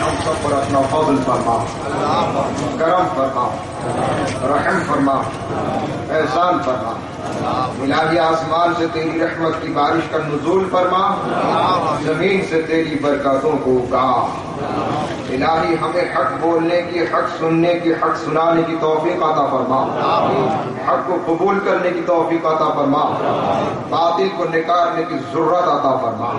हम सब पर अपना फजल फरमा, करम फरमा, रहम फरमा, एहसान फरमा। इलाही आसमान से तेरी रहमत की बारिश का नुज़ूल फरमा, जमीन से तेरी बरकतों को उगा। इलाही हमें हक बोलने की, हक सुनने की, हक सुनाने की तौफीक अता फरमा, हक को कबूल करने की तौफीक अता फरमा, बातिल को निकारने की ज़रूरत अता फरमा।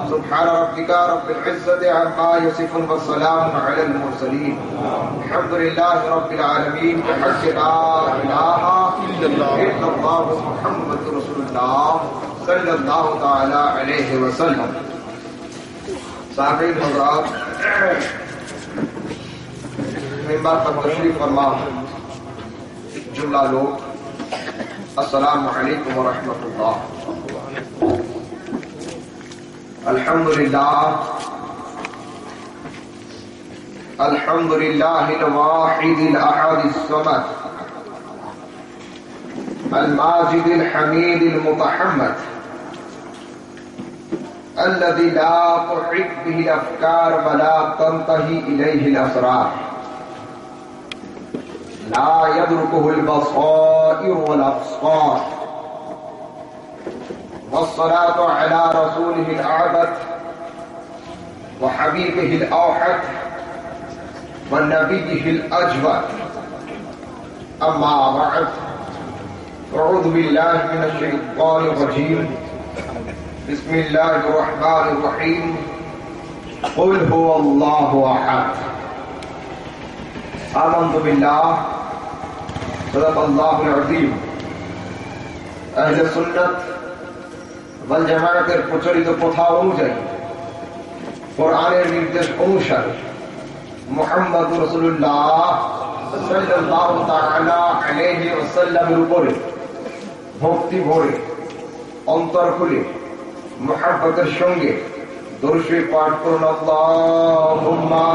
सुब्हान रब्बिका रब्बिल इज़्ज़ति अम्मा यसिफून व सलामुन अलल मुरसलीन अल्हम्दुलिल्लाहि रब्बिल आलमीन। बिहक़्क़ि ला इलाहा इल्लल्लाह मुहम्मदुर रसूलुल्लाह सल्लल्लाहु तआला अलैहि वसल्लम। साहिब हज़रात, मिंबर पर तशरीफ फरमा जुमला लोग, अस्सलामु अलैकुम व रहमतुल्लाह। अल्हम्दुलिल्लाह अल्हम्दुलिल्लाहिल वाहिदिल अहदिस समद अल माजिदिल हमीदिल मुतहम्मद अल्लज़ी ला तुहित बिहिल अफ़कार व ला तंतही इलैहिल असरार ला यदरुकुहुल बसाइर वल अब्सार वस्सलातु अला रसूलिहिल अअबद व हबीबिहिल औहद व नबिय्यिहिल अजवद। अम्मा बअद, अऊज़ु बिल्लाहि मिनश शैतानिर रजीम। बिस्मिल्लाहिर रहमानिर रहीम। कुल हुवल्लाहु अहद। आमन्तु बिल्लाह सदक़ल्लाहुल अज़ीम। अहले सुन्नत ওয়াল জামায়াতের প্রচলিত প্রথা অনুযায়ী, কোরআনের নির্দেশ অনুসারে মুহাম্মদুর রাসূলুল্লাহ সাল্লাল্লাহু তাআলা আলাইহি ওয়াসাল্লামের উপরে ভক্তি ভরে অন্তর খুলে মুহাব্বতের সঙ্গে দরুদ শরীফ পাঠ করুন। আল্লাহুম্মা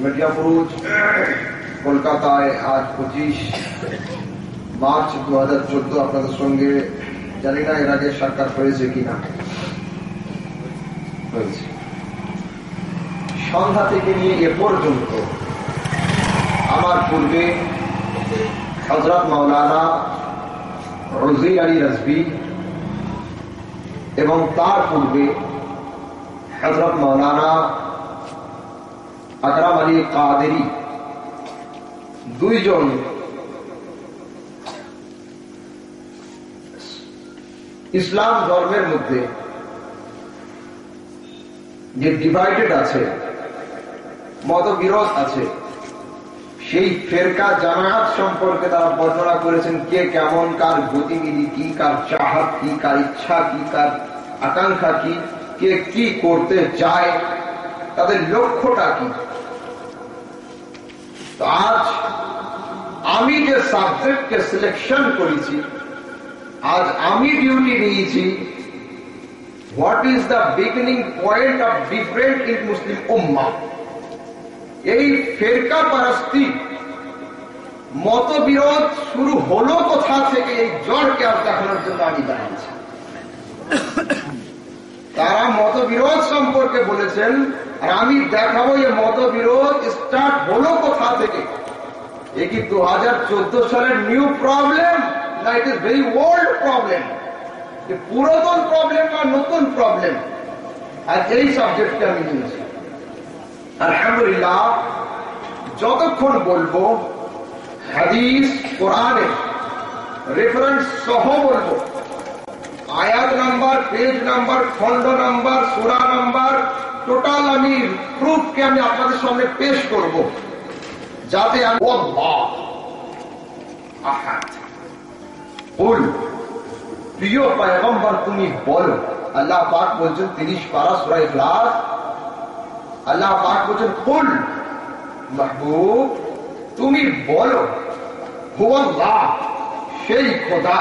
মির্জাপুর কলকাতায় আজ 25 মার্চ 2014 আপনাদের সঙ্গে, জানি না এর আগে সাক্ষাৎ হয়েছে কিনা, হয়েছে। সন্ধ্যা থেকে নিয়ে এ পর্যন্ত আমার পূর্বে হযরত মাওলানা রুজি আলী রাজভী এবং তার পূর্বে হযরত মাওলানা আকরাম আলী কাদেরী দুইজন ইসলাম ধর্মের মধ্যে যে ডিভাইডেড আছে, মতবিরোধ আছে, সেই ফেরকা জামায়াত সম্পর্কে তারা বর্ণনা করেছেন। কে কেমন, কার গতিবিধি কি, কার চাহত কি, কার ইচ্ছা কি, কার আকাঙ্ক্ষা কি, কে কি করতে চায়, তাদের লক্ষ্যটা কি। তো আজ আমি যে সাবজেক্টকে সিলেকশন করেছি, আজ আমি ডিউটি নিয়েছি, what is the beginning point of different in Muslim উম্মাহ। এই ফেরকা পারস্তি মতবিরোধ শুরু হলো কোথা থেকে, এই জড়কে আজ দেখানোর জন্য আমি দাঁড়িয়েছি। তারা মতবিরোধ সম্পর্কে বলেছেন, আর আমি দেখাবো এই মতবিরোধ স্টার্ট হলো কোথা থেকে। এ কি 2014 সালের নিউ প্রবলেম, না it is very old problem, পুরাতন প্রবলেম বা নতুন প্রবলেম। আর এই সাবজেক্টটা আমি নিয়েছি। আলহামদুলিল্লাহ, যতক্ষণ বলবো হাদিস কোরআনের রেফারেন্স সহ বলবো, আয়াত নাম্বার, পেজ নাম্বার, খন্ড নাম্বার, সূরা নাম্বার, টোটাল আমি প্রুফকে আমি আপনাদের সামনে পেশ করব, যাতে আমি আল্লাহ আহাদ কুল, প্রিয় পয়গম্বর তুমি বলো, আল্লাহ পাক বলছেন 30 পারা সূরা ইখলাস, আল্লাহ পাক বলছেন কুল মাহবুব তুমি বলো হুয়াল্লাহ সেই খোদা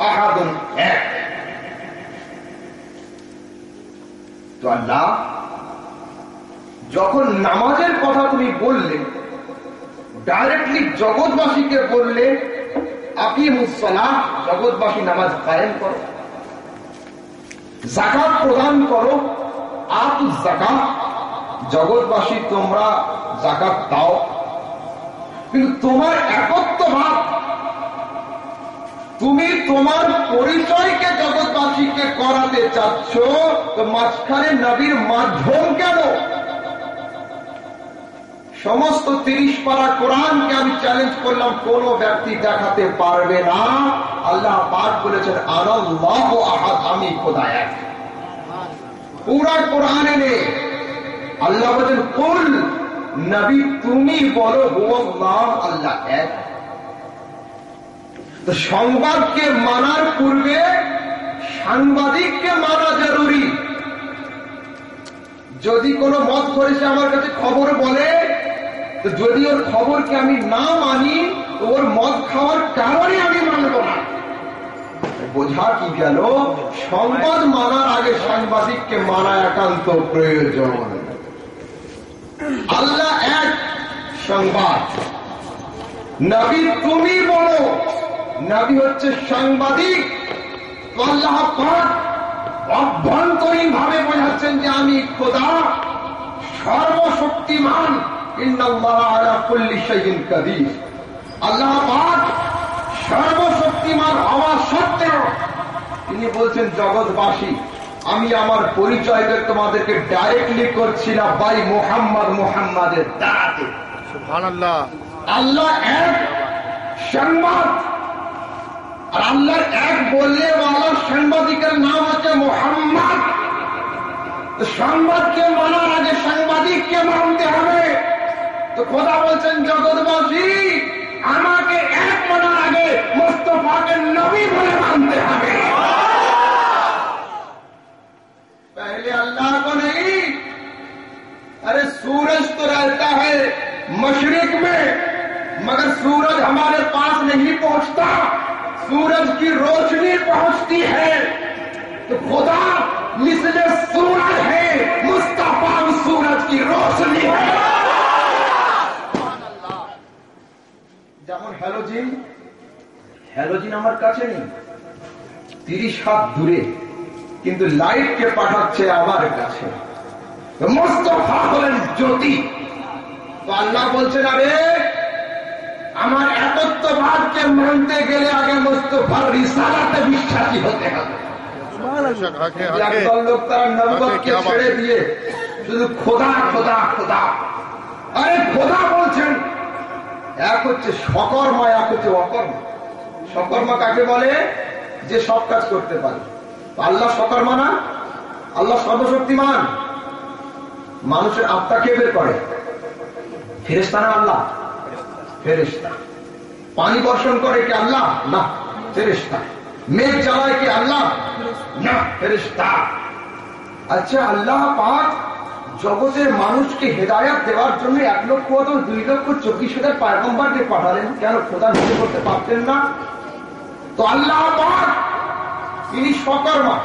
আহাদুন এক। তো আল্লাহ যখন নামাজের কথা তুমি বললে, ডাইরেক্টলি জগৎবাসীকে বললে আকিমুস সালাহ, জগৎবাসী নামাজ কায়েম করো, যাকাত প্রদান করো, আতুজ যাকাত, জগৎবাসী তোমরা যাকাত দাও। কিন্তু তোমার একত্ববাদ, তুমি তোমার পরিচয়কে জগৎবাসীকে করাতে চাচ্ছ, তো মাঝখানে নবীর মাধ্যম কেন? সমস্ত 30 পারা কোরআনকে আমি চ্যালেঞ্জ করলাম, কোন ব্যক্তি দেখাতে পারবে না। আল্লাহ পাক বলেছেন আল্লাহু আহাদ, আমি খোদা এক। পুরা কোরআনে নেই। আল্লাহ বলেছেন কুল নবী তুমি বলো হুয়াল্লাহ আল্লাহ এক। তো সংবাদকে মানার পূর্বে সাংবাদিককে মানা জরুরি। যদি কোনো মত করেছে আমার কাছে খবর বলে, তো যদি ওর খবরকে আমি না মানি, তো ওর মদ খাওয়ার কারণে আমি মানব না। বোঝা কি গেল? সংবাদ মানার আগে সাংবাদিককে মানা একান্ত প্রয়োজন। আল্লাহ এক, সংবাদ। নবী তুমি বলো, নবী হচ্ছে সাংবাদিক। আল্লাহ পাক অভ্যন্তরীণ ভাবে বোঝাচ্ছেন যে আমি খোদা সর্বশক্তিমান। ইন্নাল্লাহা আলা কুল্লি শাইইন কাদির। আল্লাহ পাক সর্বশক্তিমান হওয়া সত্ত্বেও তিনি বলছেন জগৎবাসী আমি আমার পরিচয়কে তোমাদেরকে ডাইরেক্টলি করছি না, ভাই মুহাম্মাদের দ্বারাতে। সুবহানাল্লাহ। আল্লাহ এক, সংবাদ। আর আল্লাহর এক বললে আল্লাহর সাংবাদিকের নাম হচ্ছে মুহাম্মদ। সংবাদকে মানার আগে সাংবাদিককে মানতে হবে। তো খোদা বলছেন জগৎবাসী আমাকে এক মানার আগে মুস্তাফাকে নবী বলে মানতে হবে। पहले अल्लाह को नहीं, अरे सूरज तो रहता है मशरिक में, मगर सूरज हमारे पास नहीं पहुंचता, सूरज की रोशनी पहुंचती है। तो खुदा मिसले सूरज है, मुस्तफा सूरज की रोशनी है। যেমন হ্যালোজিন, হ্যালোজিন আমার কাছে নেই, 30 হাত দূরে, কিন্তু লাইটকে পাঠাচ্ছে আমার কাছে। মুস্তাফা হলেন জ্যোতি। তো আল্লাহ বলছেন আরে আমার একত্ববাদকে মানতে গেলে আগে মুস্তাফার রিসালাতে বিশ্বাসী হতে হবে। একদল লোক তারা নবুয়তকে ছেড়ে দিয়ে শুধু খোদা খোদা খোদা। আরে খোদা বলছেন এক হচ্ছে সকর্মা, এক হচ্ছে অকর্মা। সকর্মা কাকে বলে? যে সব কাজ করতে পারে। আল্লাহ সকর্মা না? আল্লাহ সর্বশক্তিমান। মানুষের আত্মা কে বের করে? ফেরেশতা না আল্লাহ? ফেরেশতা। পানি বর্ষণ করে কি আল্লাহ? না, ফেরেশতা। মেঘ জ্বালায় কি আল্লাহ? না, ফেরেশতা। আচ্ছা আল্লাহ পাক জগতের মানুষকে হেদায়াত দেওয়ার জন্য 1,02,24,000 পয়গম্বরকে পাঠালেন, কেন খোদা নিজে করতে পারতেন না? তো আল্লাহ পাক তিনি সকর্মা,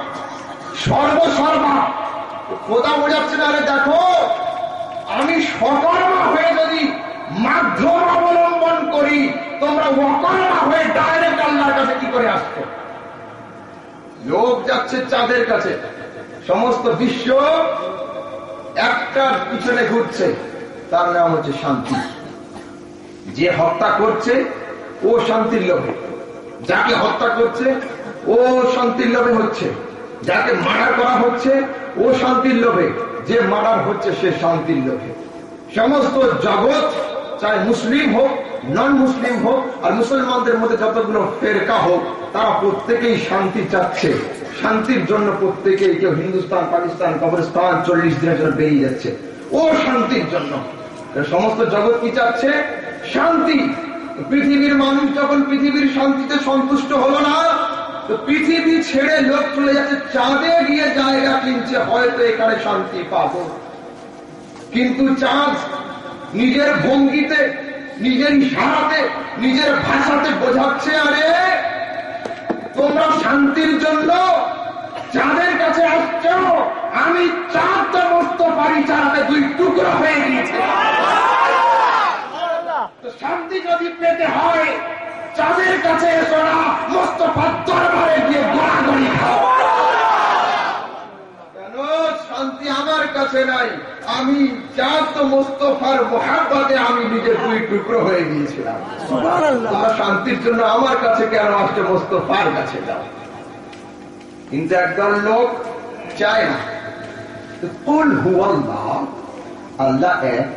সর্বসর্বা। খোদা বোঝাচ্ছেন আরে দেখো আমি সকর্মা হয়ে যদি মাধ্যম অবলম্বন করি, তোমরা অকর্মা হয়ে ডাইরেক্ট আল্লাহর কাছে কি করে আসছো? লোক যাচ্ছে চাঁদের কাছে, সমস্ত বিশ্ব একটার পিছনে ঘুরছে, তার নাম হচ্ছে শান্তি। যে হত্যা করছে ও শান্তির লোভে, যাকে হত্যা করছে ও শান্তির লোভে হচ্ছে, যাকে মার্ডার করা হচ্ছে ও শান্তির লোভে, যে মার্ডার হচ্ছে সে শান্তির লোভে। সমস্ত জগৎ চাই মুসলিম হোক নন মুসলিম হোক, আর মুসলমানদের মধ্যে যতগুলো ফেরকা হোক, তারা প্রত্যেকেই শান্তি চাচ্ছে। শান্তির জন্য প্রত্যেকেই, কেউ হিন্দুস্তান পাকিস্তান কবরস্তান 40 দিনের জন্য বেরিয়ে যাচ্ছে ও শান্তির জন্য। সমস্ত জগৎ কি চাচ্ছে? শান্তি। পৃথিবীর মানুষ যখন পৃথিবীর শান্তিতে সন্তুষ্ট হলো না, তো পৃথিবী ছেড়ে লোক চলে যাচ্ছে চাঁদে গিয়ে জায়গা কিনছে, হয়তো এখানে শান্তি পাবো। কিন্তু চাঁদ নিজের ভঙ্গিতে, নিজের ইশারাতে, নিজের ভাষাতে বোঝাচ্ছে, আরে তোমরা শান্তির জন্য চাঁদের কাছে আসছ, আমি চাঁদ সমস্ত পারি চাঁদে দুই টুকরো হয়ে গিয়েছে। তো শান্তি যদি পেতে হয় চাঁদের কাছে এসো না, মোস্তফার দরবারে গিয়ে গোড়াগড়ি খাও। কেন? শান্তি আমার কাছে নাই, আমি চাঁদ তো মোস্তফার মোহাব্বতে আমি নিজের দুই টুকরো হয়ে গিয়েছিলাম। তোমরা শান্তির জন্য আমার কাছে কেন আসছে? মোস্তফার কাছে যাও। কিন্তু একদল লোক চায় না। কুল হুয়াল্লাহ, আল্লাহ এক।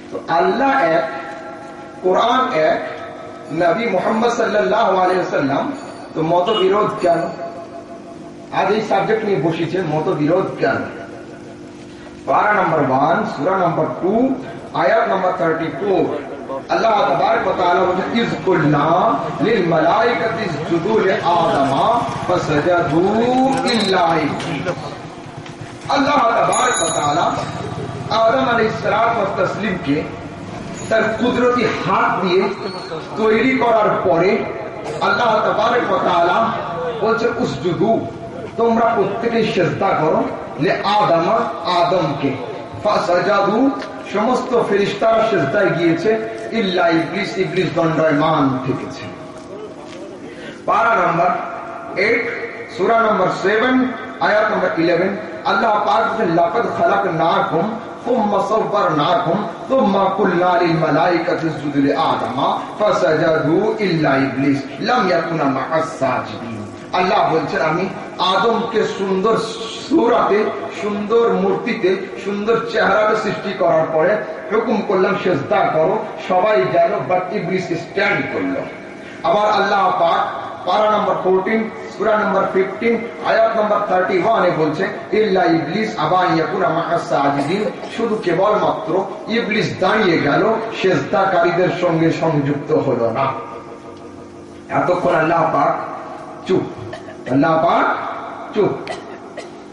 তো আল্লাহ এক, কোরআন এক, নবী মুহাম্মদ সাল্লাল্লাহু আলাইহি ওয়াসাল্লাম, তো মতবিরোধ কেন? আজ এই সাবজেক্ট নিয়ে বসেছে, মতবিরোধ কেন? পারা নম্বর 1, সূরা নম্বর 2, আয়াত নম্বর 34। আল্লাহ তাবারক ওয়া তাআলা বলেন, ইয কুলনা লিল মালাইকাতি ইসজুদু লিআদামা ফাসাজাদু ইল্লা ইবলিস। আল্লাহ তাবারক ওয়া তাআলা আদম আলাইহিস সালাম ওয়া তাসলিমকে তার কুদরতি হাত দিয়ে তৈরি করার পরে আল্লাহ তাবারক ওয়া তাআলা বলছে, উসজুদু, তোমরা প্রত্যেকেই সিজদা করো, লে আদামা, আদমকে, ফাসাজাদু, সমস্ত ফেরেশতারা সিজদায় গিয়েছে, ইল্লা ইবলিস, ইবলিস দণ্ডায়মান থেকেছে। পারা নম্বর 8, সূরা নম্বর 7, আয়াত নম্বর 11। আল্লাহ পাক বলেন, লাকাদ খালাকনাকুম ثم صورناكم ثم قلنا للملائكة اسجدوا لآدم فسجدوا إلا إبليس لم يكن مع الساجدين। আল্লাহ বলছেন, আমি আদমকে সুন্দর সূরাতে, সুন্দর মূর্তিতে, সুন্দর চেহারাতে সৃষ্টি করার পরে হুকুম করলাম সিজদা করো, সবাই গেল, বাট ইবলিস স্ট্যান্ড করলো। আবার আল্লাহ পাক পারা নম্বর 14, সূরা নম্বর 15, আয়াত নম্বর 31 এ বলছে, ইল্লা ইবলিস আবা ইয়াকুনা মা'আস সাজিদিন, শুধু কেবলমাত্র ইবলিস দাঁড়িয়ে গেল, সিজদাকারীদের সঙ্গে সংযুক্ত হলো না। এতক্ষণ আল্লাহ পাক চুপ, আল্লাহ পাক চুপ।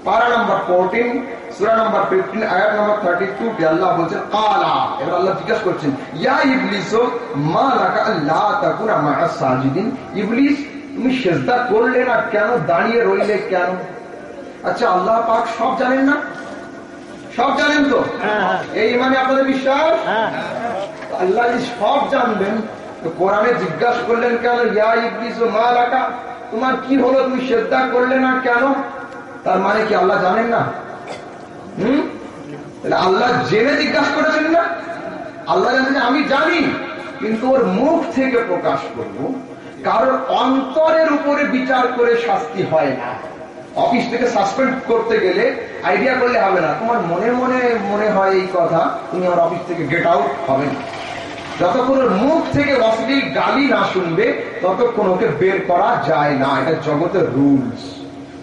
পারা নম্বর 14, সূরা নম্বর 15, আয়াত নম্বর 32 তে আল্লাহ বলেন, কালা, এবার আল্লাহ জিজ্ঞাসা করছেন, ইয়া ইবলিস মা লাকা আল্লা তাকুনা মা'আস সাজিদিন, ইবলিস তুমি সিজদা করলে না কেন, দাঁড়িয়ে রইলে কেন? আচ্ছা, আল্লাহ পাক সব জানেন না? সব জানেন তো? এই মানে আপনাদের বিশ্বাস? আল্লাহ সব জানবেন, তো কোরআনে জিজ্ঞাসা করলেন কেন, ইয়া ইবলিস মা লাকা, তোমার কি হলো, তুমি সিজদা করলে না কেন? তার মানে কি আল্লাহ জানেন না? আল্লাহ জেনে জিজ্ঞাসা করেছেন না? আল্লাহ জানেন, আমি জানি, কিন্তু ওর মুখ থেকে প্রকাশ করব। কারণ অন্তরের উপরে বিচার করে শাস্তি হয় না। অফিস থেকে সাসপেন্ড করতে গেলে আইডিয়া করলে হবে না, তোমার মনে মনে মনে হয় এই কথা, তুমি আমার অফিস থেকে গেট আউট হবে না। যতক্ষণ ওর মুখ থেকে অশ্লীল গালি না শুনবে ততক্ষণ ওকে বের করা যায় না, এটা জগতের রুলস।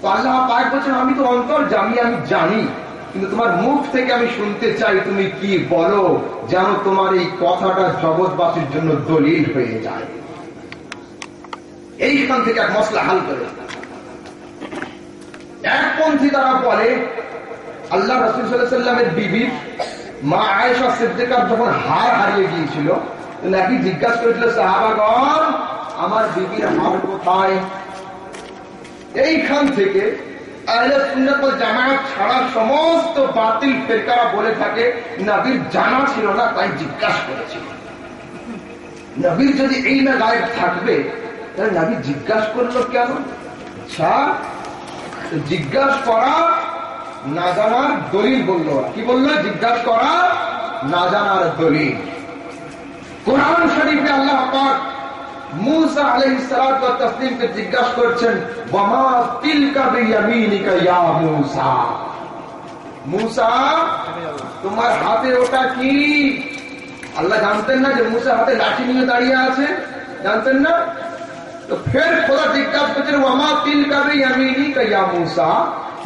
তো আল্লাহ পাক বলছেন, আমি তো অন্তর জানি, আমি জানি, কিন্তু তোমার মুখ থেকে আমি শুনতে চাই তুমি কি বলো, যেন তোমার এই কথাটা জগৎবাসীর জন্য দলিল হয়ে যায়। এইখান থেকে এক মসলা হাল করে। একপন্থী তারা বলে, আল্লাহ রাসূল সাল্লাল্লাহু আলাইহি ওয়াসাল্লামের বিবির মা আয়েশা সিদ্দিকার যখন হার হারিয়ে গিয়েছিল, নাকি জিজ্ঞাসা করেছিল, সাহাবাগণ আমার বিবির হার কোথায়? এইখান থেকে আহলে সুন্নাত ওয়াল জামাত ছাড়া সমস্ত বাতিল ফিরকারা বলে থাকে, নবীর জানা ছিল না তাই জিজ্ঞাসা করেছিল। নবীর যদি এই না গায়েব থাকবে তাহলে নবী জিজ্ঞাসা করলো কেন? আচ্ছা, জিজ্ঞাসা করা না জানার দলিল বললো। কি বললো? জিজ্ঞাসা করা না জানার দলিল। কোরআন শরীফে আল্লাহ পাক मूसा अलैहिस्सलातु व तस्लीम के जिज्ञासा করছেন, ওয়ামা তিলকা বিয়ামিনিকা ইয়া মূসা, মূসা তোমার হাতে ওটা কি? আল্লাহ জানতেন না যে মূসা হাতে লাঠি নিয়ে দাঁড়িয়ে আছে? জানতেন না? তো ফের খোদা জিজ্ঞাসা করছেন, ওয়ামা তিলকা বিয়ামিনিকা ইয়া মূসা,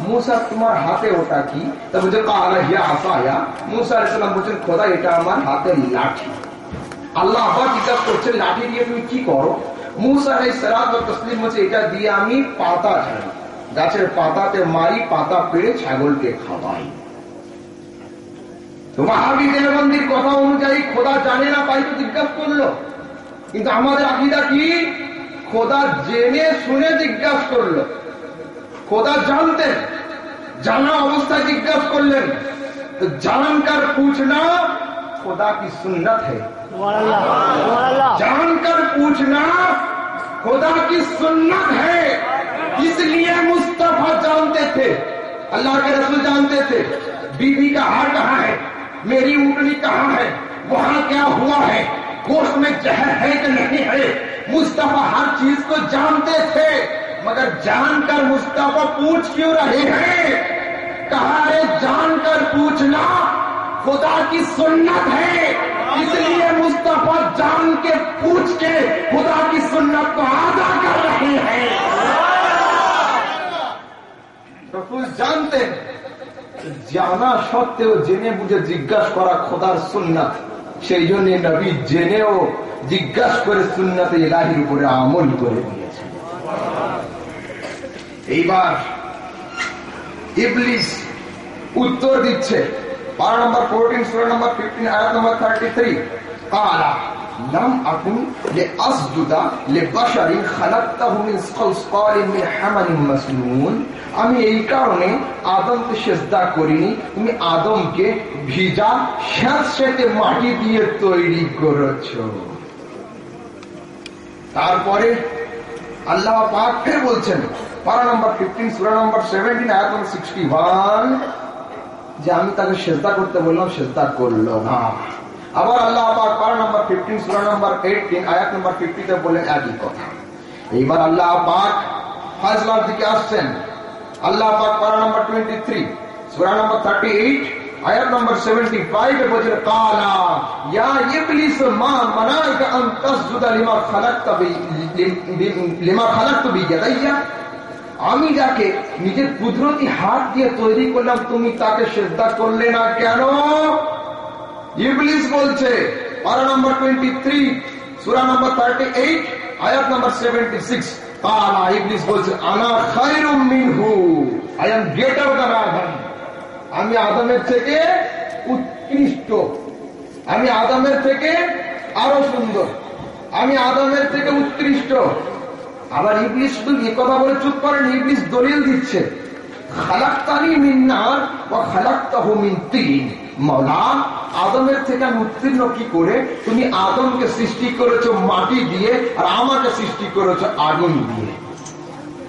মূসা তোমার হাতে ওটা কি? তা বলছে, কালা হিয়া আসায়া। মূসা আলাইহিস সালাম বলছেন, খোদা এটা আমার হাতের লাঠি। আল্লাহ আবার জিজ্ঞাসা করছেন, লাঠি দিয়ে তুমি কি করো? मूसा अलैहिस्सलाम तस्लीम বলছে এটা দিয়ে আমি পাতা ছাড়ি, গাছের পাতাতে মারি, পাতা পেড়ে ছাগলকে খাওয়াই। তো ওয়াহাবি দেওবন্দির কথা অনুযায়ী খোদা জানে না তাই তো জিজ্ঞাসা করলো, কিন্তু আমাদের আকীদা কি? খোদা জেনে শুনে জিজ্ঞাসা করলো। খোদা জানতেন, জানা অবস্থায় জিজ্ঞাসা করলেন। तो जानकर पूछना खुदा की सुन्नत है, जानकर पूछना खुदा की सुन्नत है। इसलिए मुस्तफा जानते थे, अल्लाह के रसूल जानते थे बीवी का हार कहाँ है, मेरी ऊँटनी कहाँ है, वहां क्या हुआ है, गोश्त में जहर है कि नहीं है। मुस्तफा हर चीज को जानते थे, मगर जानकर मुस्तफा पूछ क्यों रहे हैं? कहा है जानकर पूछना खुदा की सुन्नत है, इसलिए मुस्तफा जान के पूछ के खुदा की सुन्नत को अदा कर रहे हैं। रसूल जानते, জানা সত্ত্বেও জেনে বুঝে জিজ্ঞাসা করা খোদার সুন্নাত, সেই জন্য নবী জেনেও জিজ্ঞাসা করে সুন্নাতে ইলাহির উপরে আমল করে দিয়েছে। এইবার ইবলিস उत्तर দিচ্ছে पारा नंबर 14 सूरा नंबर 15 आयत नंबर 33 काला लम अकुन लिअस्जुदा लिबशरिन खलक़तहु मिन सल्सालिन मिन हमिन मसनून। আমি এই কারণে আদমকে সিজদা করিনি, তুমি আদমকে ভিজা স্যাঁতসেঁতে মাটি দিয়ে তৈরি করেছো। তারপরে আল্লাহ পাক ফের বলছেন পারা নাম্বার 15 সূরা নাম্বার 17 আয়াত নম্বর 61 যে আমি তাকে সিজদা করতে বললাম, সিজদা করলো না। আবার আল্লাহ পাক পারা নাম্বার 15 সূরা নাম্বার 18 আয়াত নাম্বার 50 তে বলেন একই কথা। এইবার আল্লাহ পাক ফয়সালার দিকে আসছেন। আল্লাহ পাক পারা নাম্বার 23 সূরা নাম্বার 38 आयत नंबर 75 पे बोले काला या इब्लिस मा मनाका अन तस्जुदा लिमा खलक़तु बियदैया। আমি যাকে নিজের কুদরতি হাত দিয়ে তৈরি করলাম তুমি তাকে সিজদা করলে না কেন? ইবলিস বলছে পারা নাম্বার 23 সূরা নাম্বার 38 আয়াত নাম্বার 76 কালা ইবলিস বলছে আনা খায়রুম মিনহু, আই এম গ্রেটার দ্যান আদম। আমি আদমের থেকে উৎকৃষ্ট, আমি আদমের থেকে আরো সুন্দর, আমি আদমের থেকে উৎকৃষ্ট। আবার ইবলিস শুধু এই কথা বলে চুপ করেন, ইবলিস দলিল দিচ্ছে খালাক্তানি মিন নার ওয়া খালাক্তাহু মিন তিন। মাওলা আদমের থেকে আমি উত্তীর্ণ কি করে? তুমি আদমকে সৃষ্টি করেছো মাটি দিয়ে আর আমাকে সৃষ্টি করেছো আগুন দিয়ে।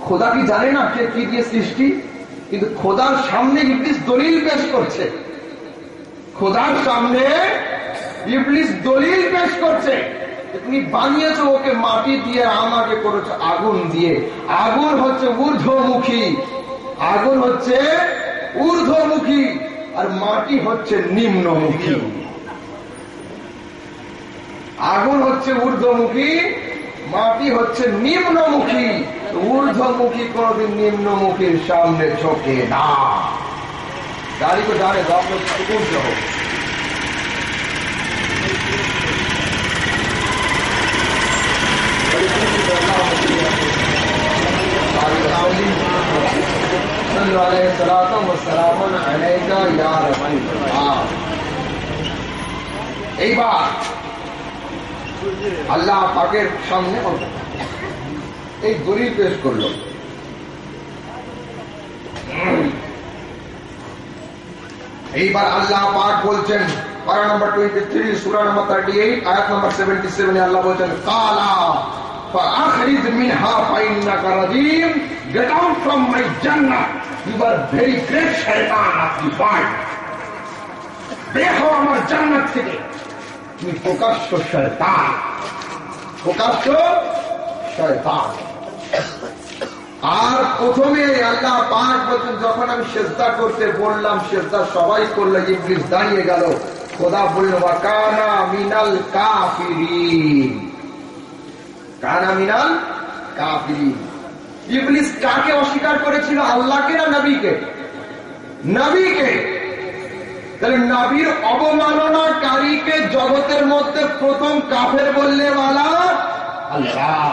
খোদা কি জানে না কে কি দিয়ে সৃষ্টি? কিন্তু খোদার সামনে ইবলিস দলিল পেশ করছে, খোদার সামনে ইবলিস দলিল পেশ করছে তুমি বানিয়েছো ওকে মাটি দিয়ে আমাকে করেছো আগুন দিয়ে। আগুন হচ্ছে ঊর্ধ্বমুখী, আগুন হচ্ছে ঊর্ধ্বমুখী আর মাটি হচ্ছে নিম্নমুখী। আগুন হচ্ছে ঊর্ধ্বমুখী, মাটি হচ্ছে নিম্নমুখী। ঊর্ধ্বমুখী কোনদিন নিম্নমুখীর সামনে ঝোঁকে না। गाड़ी को जाने दो, आप लोग सुकून से रहो। এইবার আল্লাহ পাকের সামনে এই দলিল পেশ করলো। এইবার আল্লাহ পাক বলছেন পারা নাম্বার 23 সূরা নাম্বার 38 আয়াত নাম্বার 77 এ আল্লাহ বলছেন কালা ফাআখরিজ মিনহা ফাইন্নাকা রাজিম। Get out from my Jannah, you are very great শয়তান অফ দি ওয়ার্ল্ড। দেখো আমার জান্নাত থেকে তুমি প্রকাশ্য শয়তান, প্রকাশ্য শয়তান। আর প্রথমে আল্লাহ পাক বলছেন যখন আমি সিজদা করতে বললাম সিজদা সবাই করলো, ইবলিস দাঁড়িয়ে গেল। খোদা বলল ওয়া কানা মিনাল কাফিরিন, কানা মিনাল কাফিরিন। ইবলিস কাকে অস্বীকার করেছিল? আল্লাহকে না নবীকে? নবীকে। তাহলে নবীর অবমাননাকারীকে জগতের মধ্যে প্রথম কাফের বললে ওয়ালা আল্লাহ।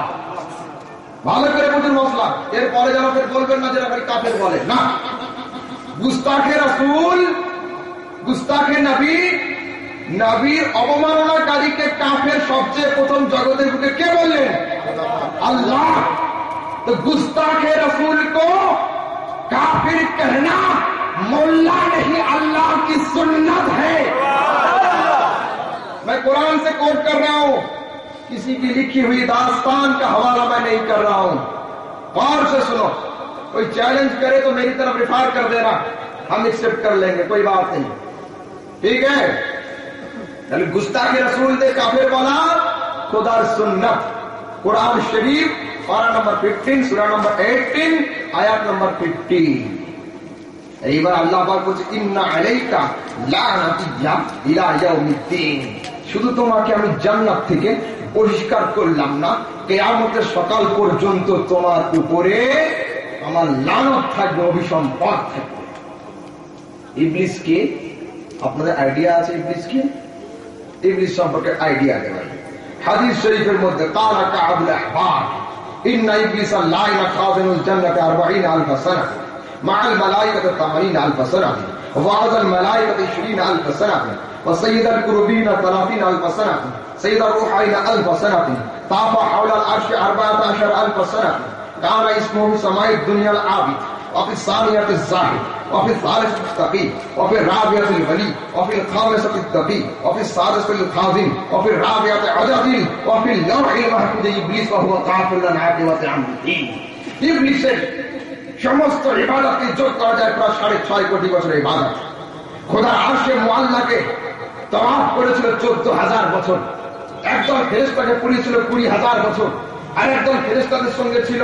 ভালো করে বুঝুন মশলা, এরপরে যেন ফের বলবেন না যেটা কাফের বলে না। গুস্তাখে রাসূল, গুস্তাখে নবী, নবীর অবমাননাকারীকে কাফের সবচেয়ে প্রথম জগতের বুকে কে বললেন? अल्लाह। तो गुस्ताखे रसूल को काफिर कहना मोल्ला नहीं, अल्लाह की सुन्नत है। मैं कुरान से कोट कर रहा हूं, किसी की लिखी हुई दास्तान का हवाला मैं नहीं कर रहा हूं। गौर से सुनो, कोई चैलेंज करे तो मेरी तरफ रिफार कर देना, हम एक्सेप्ट कर लेंगे, कोई बात नहीं, ठीक है। गुस्ताखे रसूल दे काफिर बोला खुदार सुन्नत, कुरान शरीफ पारा नंबर 15 सूरा नंबर 18 आयात नंबर 15। এইবার আল্লাহ পাক বলছে ইন্না আলাইকা লানাতিয়া ইলা ইয়াউমিদ্দিন, শুধু তোমাকে আমি জান্নাত থেকে পরিষ্কার করলাম না, কিয়ামতের সকাল পর্যন্ত তোমার উপরে আমার লানত থাকবে, অভিসম্পাদ থাকবে। ইবলিস কে আপনাদের আইডিয়া আছে? ইবলিস কে? ইবলিস সম্পর্কে আইডিয়া দেবেন। হাদিস শরীফের মধ্যে কালা কাবুল আহবার ইন্না ইবলিস লাইনা খাযিনুল জান্নাতি 40000 সানা মা'আল মালায়েকাতি 80000 সানা ওয়া আযাল মালায়েকাতি 20000 সানা ওয়া সাইয়্যিদুল কুরুবিনা 30000 সানা সাইয়্যিদুর রূহাইনা 1000 সানা তাফা হাওলাল আরশি 14000 সানা কানা ইসমুহু সামাইদ দুনিয়াল আবিদ وفي الثانية الزاهد وفي الثالثة التقي وفي الرابعة الولي وفي الخامسة التقي وفي السادسة الخازن وفي الرابعة عدد وفي اللوح المحفوظ إبليس وهو كافر عاقبة أمره। ইবলিসের সমস্ত ইবাদতকে যোগ করা যায় প্রায় 6.5 কোটি বছরের ইবাদত। খোদার আরশে মুআল্লাকে তাওয়াফ করেছিল 14000 বছর, একদল ফেরেশতাকে পুড়িয়েছিল 20000 বছর, আর একদল ফেরেশতাদের সঙ্গে ছিল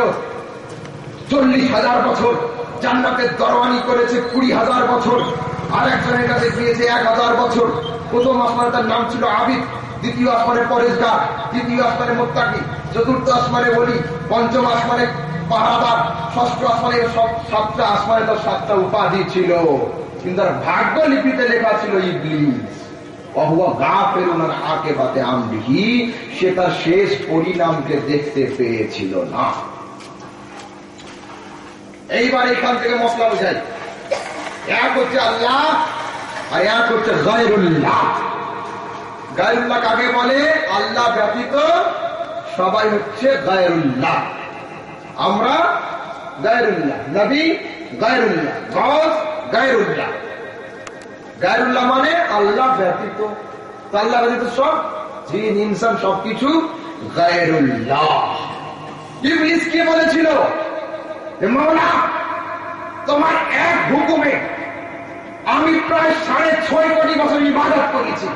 40000 বছর। জান্নাতের দরওয়ানি করেছে 20000 বছর, আর একজনের কাছে গিয়েছে 1000 বছর। প্রথম আসমানে তার নাম ছিল আবিদ, দ্বিতীয় আসমানে পরেশগার, তৃতীয় আসমানে মুত্তাকি, চতুর্থ আসমানে ওলি, পঞ্চম আসমানে পাহারাদার, ষষ্ঠ আসমানে, সাতটা আসমানে তার 7টা উপাধি ছিল, কিন্তু তার ভাগ্য লিপিতে লেখা ছিল ইবলিস ওয়া গাফিরুন আকিবাতে আমরিহি, সে তার শেষ পরিণামকে দেখতে পেয়েছিল না। এইবার এখান থেকে মশলা বোঝাই, এক হচ্ছে আল্লাহ আর এক হচ্ছে গায়রুল্লাহ। গায়রুল্লাহ কাকে বলে? আল্লাহ ব্যতীত সবাই হচ্ছে গায়রুল্লাহ। আমরা গায়রুল্লাহ, নবী গায়রুল্লাহ, গাউস গায়রুল্লাহ। গায়রুল্লাহ মানে আল্লাহ ব্যতীত, আল্লাহ ব্যতীত সব জিন ইনসান সবকিছু গায়রুল্লাহ। ইবলিস কি বলেছিল? মওলা, তোমার এক হুকুমে আমি প্রায় 6.5 কোটি বছর ইবাদত করেছি,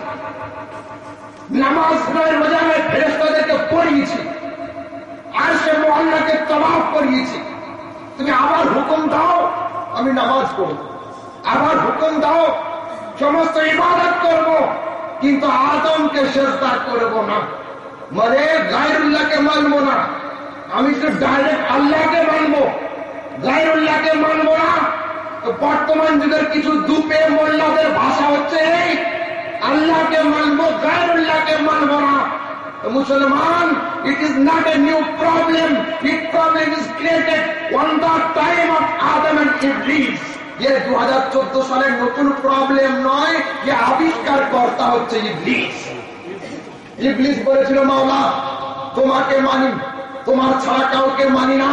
নামাজ নয় রোজা নয়, ফেরেশতাদেরকে পড়িয়েছি, আরশে মুআল্লাকে তাওয়াফ করিয়েছি। তুমি আবার হুকুম দাও আমি নামাজ পড়ব, আবার হুকুম দাও সমস্ত ইবাদত করব, কিন্তু আদমকে সিজদা করব না, মানে গায়রুল্লাহকে মানব না। আমি তো ডাইরেক্ট আল্লাহকে মানব, গায়রুল্লাহকে মানব না। তো বর্তমান যুগের কিছু দুপে মোল্লাদের ভাষা হচ্ছে এই, আল্লাহকে মানব, গায়রুল্লাহকে মানব না। তো মুসলমান, it is not a new problem, it problem is created on the time of Adam and Iblis. ये 2014 সালের নতুন প্রবলেম নয়, যে আবিষ্কার কর্তা হচ্ছে ইবলিস। ইবলিস বলেছিল মাওলা তোমাকে মানি, তোমার ছাড়া কাউকে মানি না।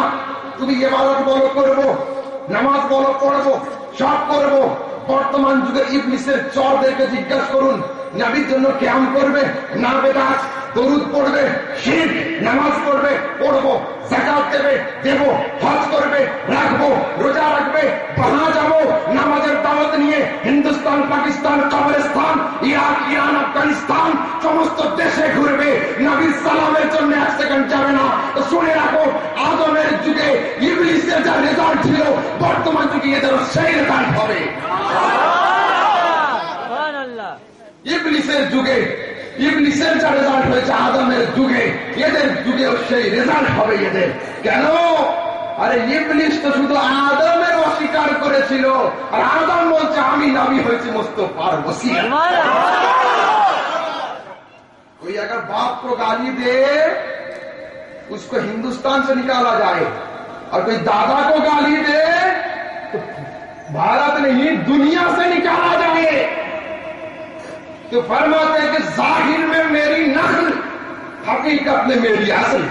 তুমি ইবাদত বলো করব, নামাজ বলো পড়বো, সব করব। বর্তমান যুগে ইবলিসের চরদেরকে জিজ্ঞাসা করুন, নবীর জন্য কিয়াম করবে না বেদাত, দরুদ পড়বে, শিরক, নামাজ পড়বে পড়বো, যাকাত দেবে দেব, হজ করবে রাখবো, রোজা রাখবে, বাহা যাবো, নামাজের দাওয়াত নিয়ে হিন্দুস্তান, পাকিস্তান, কবরস্থান, ইরাক, ইরান, আফগানিস্তান সমস্ত দেশে ঘুরবে, নবীর সালামের জন্য 1 সেকেন্ড যাবে না। তো শুনে রাখো, আদমের যুগে ইবলিসের যা রেজাল্ট ছিল, বর্তমান যুগে এদেরও সেই রেজাল্ট হবে। ইবলিসের যুগে ইবলিসের যা রেজাল্ট হয়েছে আদমের যুগে, এদের যুগেও সেই রেজাল্ট হবে এদের। কেন? আরে ইবলিস তো শুধু আদমের অস্বীকার করেছিল, আর আদম বলছে আমি নবী হয়েছি মুস্তফার ওসিলা। कोई अगर बाप को गाली दे उसको हिंदुस्तान से निकाला जाए, और कोई दादा को गाली दे तो भारत नहीं दुनिया से निकाला जाए। तो फरमाते हैं कि जाहिर में मेरी नस्ल, हकीकत में मेरी असल।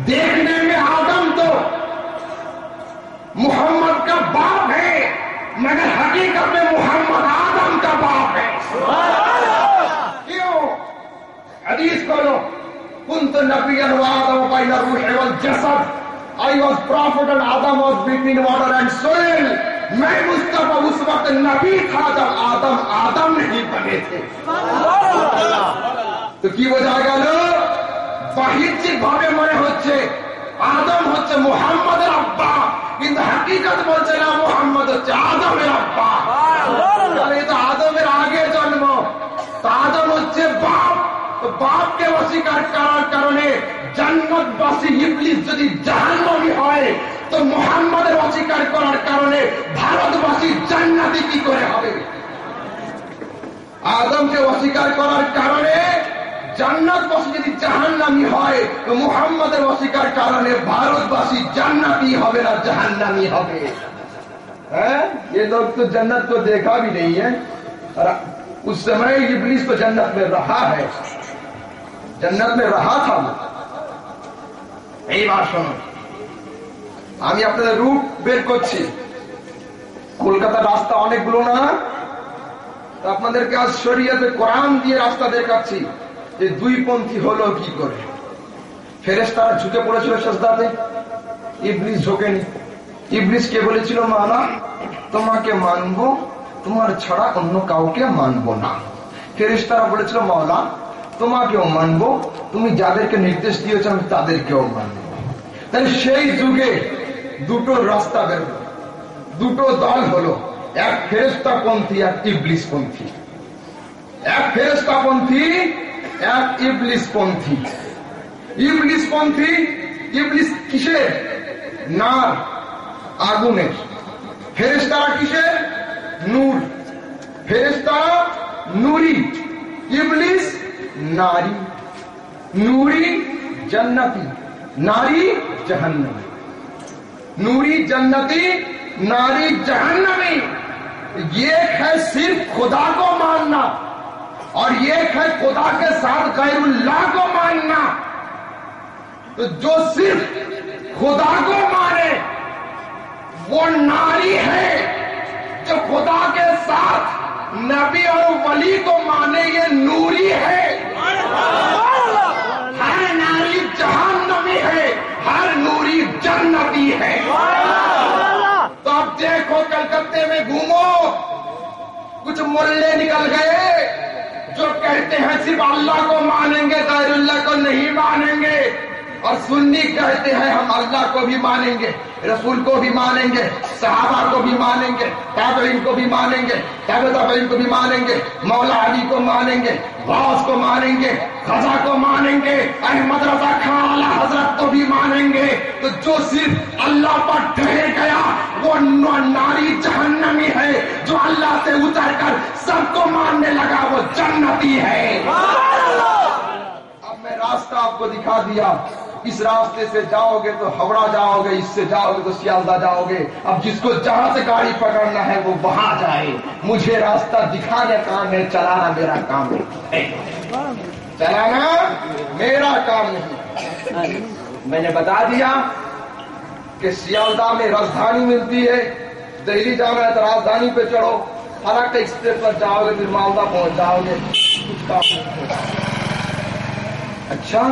देखने में आदम तो मोहम्मद का बाप है, मगर हकीकत में मोहम्मद आदम का बाप है। क्यों? हदीस खोलो, कुंत नबिय्यन व आदम बैन रूह वल जसद, I was prophet and Adam was between water and soil. मैं मुस्तफा उस वक्त नबी था जब आदम नहीं बने थे। তো কি বোঝা গেল? বাহ্যিক ভাবে মনে হচ্ছে আদম হচ্ছে মুহাম্মদের আব্বা, কিন্তু হাকিকত বলছে না মুহাম্মদ হচ্ছে আদমের আব্বা। তাহলে তো আদমের আগে জন্ম, তো আদম হচ্ছে বাপ। তো বাপকে অস্বীকার করার কারণে জান্নাতবাসী ইবলিস যদি জাহান্নামী হয়, তো মুহাম্মদের অস্বীকার করার কারণে ভারতবাসী জান্নাতি কি করে হবে? আদমকে অস্বীকার করার কারণে জান্নাতবাসী যদি জাহান্নামী হয়, তো মুহাম্মদের অস্বীকার কারণে ভারতবাসী জান্নাती হবে না জাহান্নাमी হবে। ये लोग तो जन्नत को देखा भी नहीं है, और उस समय इब्लिस तो जन्नत में रहा है, जन्नत में रहा था। এই বার শোনো, আমি আপনাদের রুট বের করছি। কলকাতার রাস্তা অনেকগুলো না, আপনাদেরকে আজ শরীয়তে কোরআন দিয়ে রাস্তা দেখাচ্ছি যে দুই পন্থী হলো কি করে। ফেরেশতারা ঝুঁকে পড়েছিল সিজদাতে, ইবলিস ঝোঁকেনি। ইবলিসকে বলেছিল মাওলা তোমাকে মানবো, তোমার ছাড়া অন্য কাউকে মানবো না। ফেরেশতারা বলেছিল মাওলা তোমাকেও মানবো, তুমি যাদেরকে নির্দেশ দিয়েছো আমি তাদেরকেও মানবো। তাহলে সেই যুগে দুটো রাস্তা বের হলো, দুটো দল হলো, এক ফেরেশতাপন্থী এক ইবলিসপন্থী। এক ফেরেশতাপন্থী এক ইবলিসপন্থী। ইবলিসপন্থী, ইবলিস কিসের? নার, আগুনের। ফেরেশতারা কিসের? নূর। ফেরেশতারা নূরি, ইবলিস নারী। नूरी जन्नती, नारी जहन्नमी। नूरी जन्नती, नारी जहन्नमी। ये है सिर्फ खुदा को मानना, और ये है खुदा के साथ गैरुल्लाह को मानना। तो जो सिर्फ खुदा को माने वो नारी है, जो खुदा के साथ नबी और वली को माने ये नूरी है। हर नारी जहन्नमी है, हर नूरी जन्नती है। तो अब देखो कलकत्ते में घूमो, कुछ मुल्ले निकल गए जो कहते हैं सिर्फ अल्लाह को मानेंगे, गैरुल्लाह को नहीं मानेंगे। और सुन्नी कहते हैं हम अल्लाह को भी मानेंगे, रसूल को भी मानेंगे, सहाबा को भी मानेंगे, ताबईन को भी मानेंगे, ताबईन को भी मानेंगे, मौला अली को मानेंगे, गौस को मानेंगे, खजा को मानेंगे, अहमद रजा खान आला हजरत को भी मानेंगे। तो जो सिर्फ अल्लाह पर ठहर गया वो नारी जहन्नमी है, जो अल्लाह से उतर कर सबको मानने लगा वो जन्नती है। अब मैं रास्ता आपको दिखा दिया, इस रास्ते से जाओगे तो हावड़ा जाओगे, इससे जाओगे तो सियालदा जाओगे। अब जिसको जहां से गाड़ी पकड़ना है वो वहां जाए। मुझे रास्ता दिखाने काम है, चलाना मेरा काम नहीं, चलाना मेरा काम नहीं। मैंने बता दिया कि सियालदा में राजधानी मिलती है, दिल्ली जाना है तो राजधानी पे चढ़ो, फलाक एक्सप्रेस पर जाओगे फिर मालदा पहुंच जाओगे। कुछ काम नहीं। अच्छा,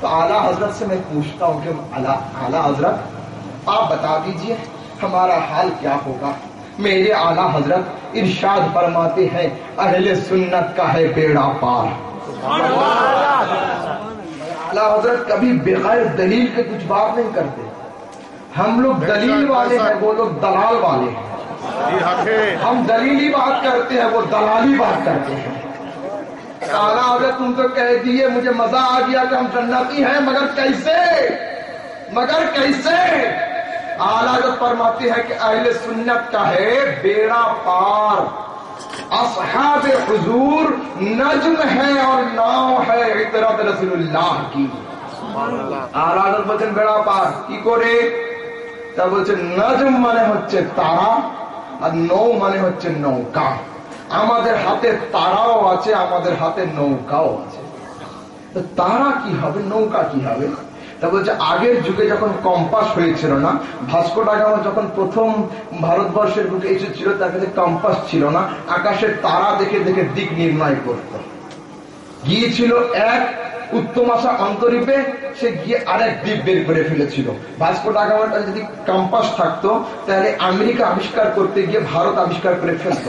तो आला हजरत से मैं पूछता हूं कि आला हजरत आप बता दीजिए हमारा हाल क्या होगा। मेरे आला हजरत इरशाद फरमाते हैं अहले सुन्नत का है बेड़ा पार। आला हजरत कभी बगैर दलील के कुछ बात नहीं करते। हम लोग दलील वाले हैं, वो लोग दलाल वाले हैं। हम दलीली बात करते हैं, वो दलाली बात करते हैं। आला हजरत तुम तो कह दिए, मुझे मजा आ गया कि हम जन्नती हैं, मगर कैसे? मगर कैसे? आला हजरत फरमाते हैं कि अहले सुन्नत का है बेड़ा पार। असहाब हुजूर नज्म है और नाव है इतरत रसूलुल्लाह की। আর আদর বলছেন বেড়া পার কি করে, তা বলছে নাজম মানে হচ্ছে তারা, আর নৌ মানে হচ্ছে নৌকা। আমাদের হাতে তারাও আছে, আমাদের হাতে নৌকাও আছে। তো তারা কি হবে, নৌকা কি হবে? তা বলছে আগের যুগে যখন কম্পাস হয়েছিল না, ভাস্কো ডা গামা যখন প্রথম ভারতবর্ষের বুকে এসেছিল, তার কাছে কম্পাস ছিল না, আকাশের তারা দেখে দেখে দিক নির্ণয় করত। গিয়েছিল এক উত্তম আশা অন্তরীপে, সে গিয়ে আরেক দ্বীপ বের করে ফেলেছিল। ভাস্কো ডা গামার কাছে যদি কম্পাস থাকতো, তাহলে আমেরিকা আবিষ্কার করতে গিয়ে ভারত আবিষ্কার করে ফেলত।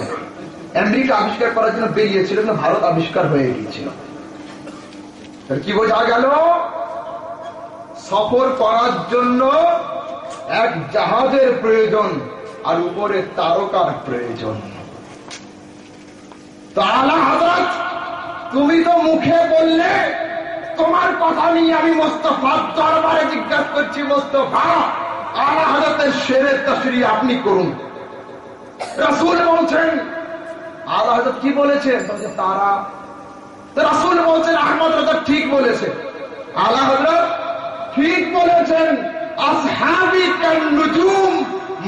আমেরিকা আবিষ্কার করার জন্য বেরিয়েছিল, কিন্তু ভারত আবিষ্কার হয়ে গিয়েছিল। কি বোঝা গেল? সফর করার জন্য এক জাহাজের প্রয়োজন, আর উপরে তারকার প্রয়োজন। তো আলা হযরত, তুমি তো মুখে বললে, তোমার কথা নিয়ে আমি মোস্তফার দরবারে জিজ্ঞাসা করছি, মোস্তফা আলা হযরতের শেরে তাশরীহ আপনি করুন। রাসূল বলছেন, আলা হযরত কি বলেছেন? তারা। তো রাসূল বলছেন আহমদ রাজা ঠিক বলেছে, আলা হযরত ঠিক বলেছেন, আসহাবি কান নুজুম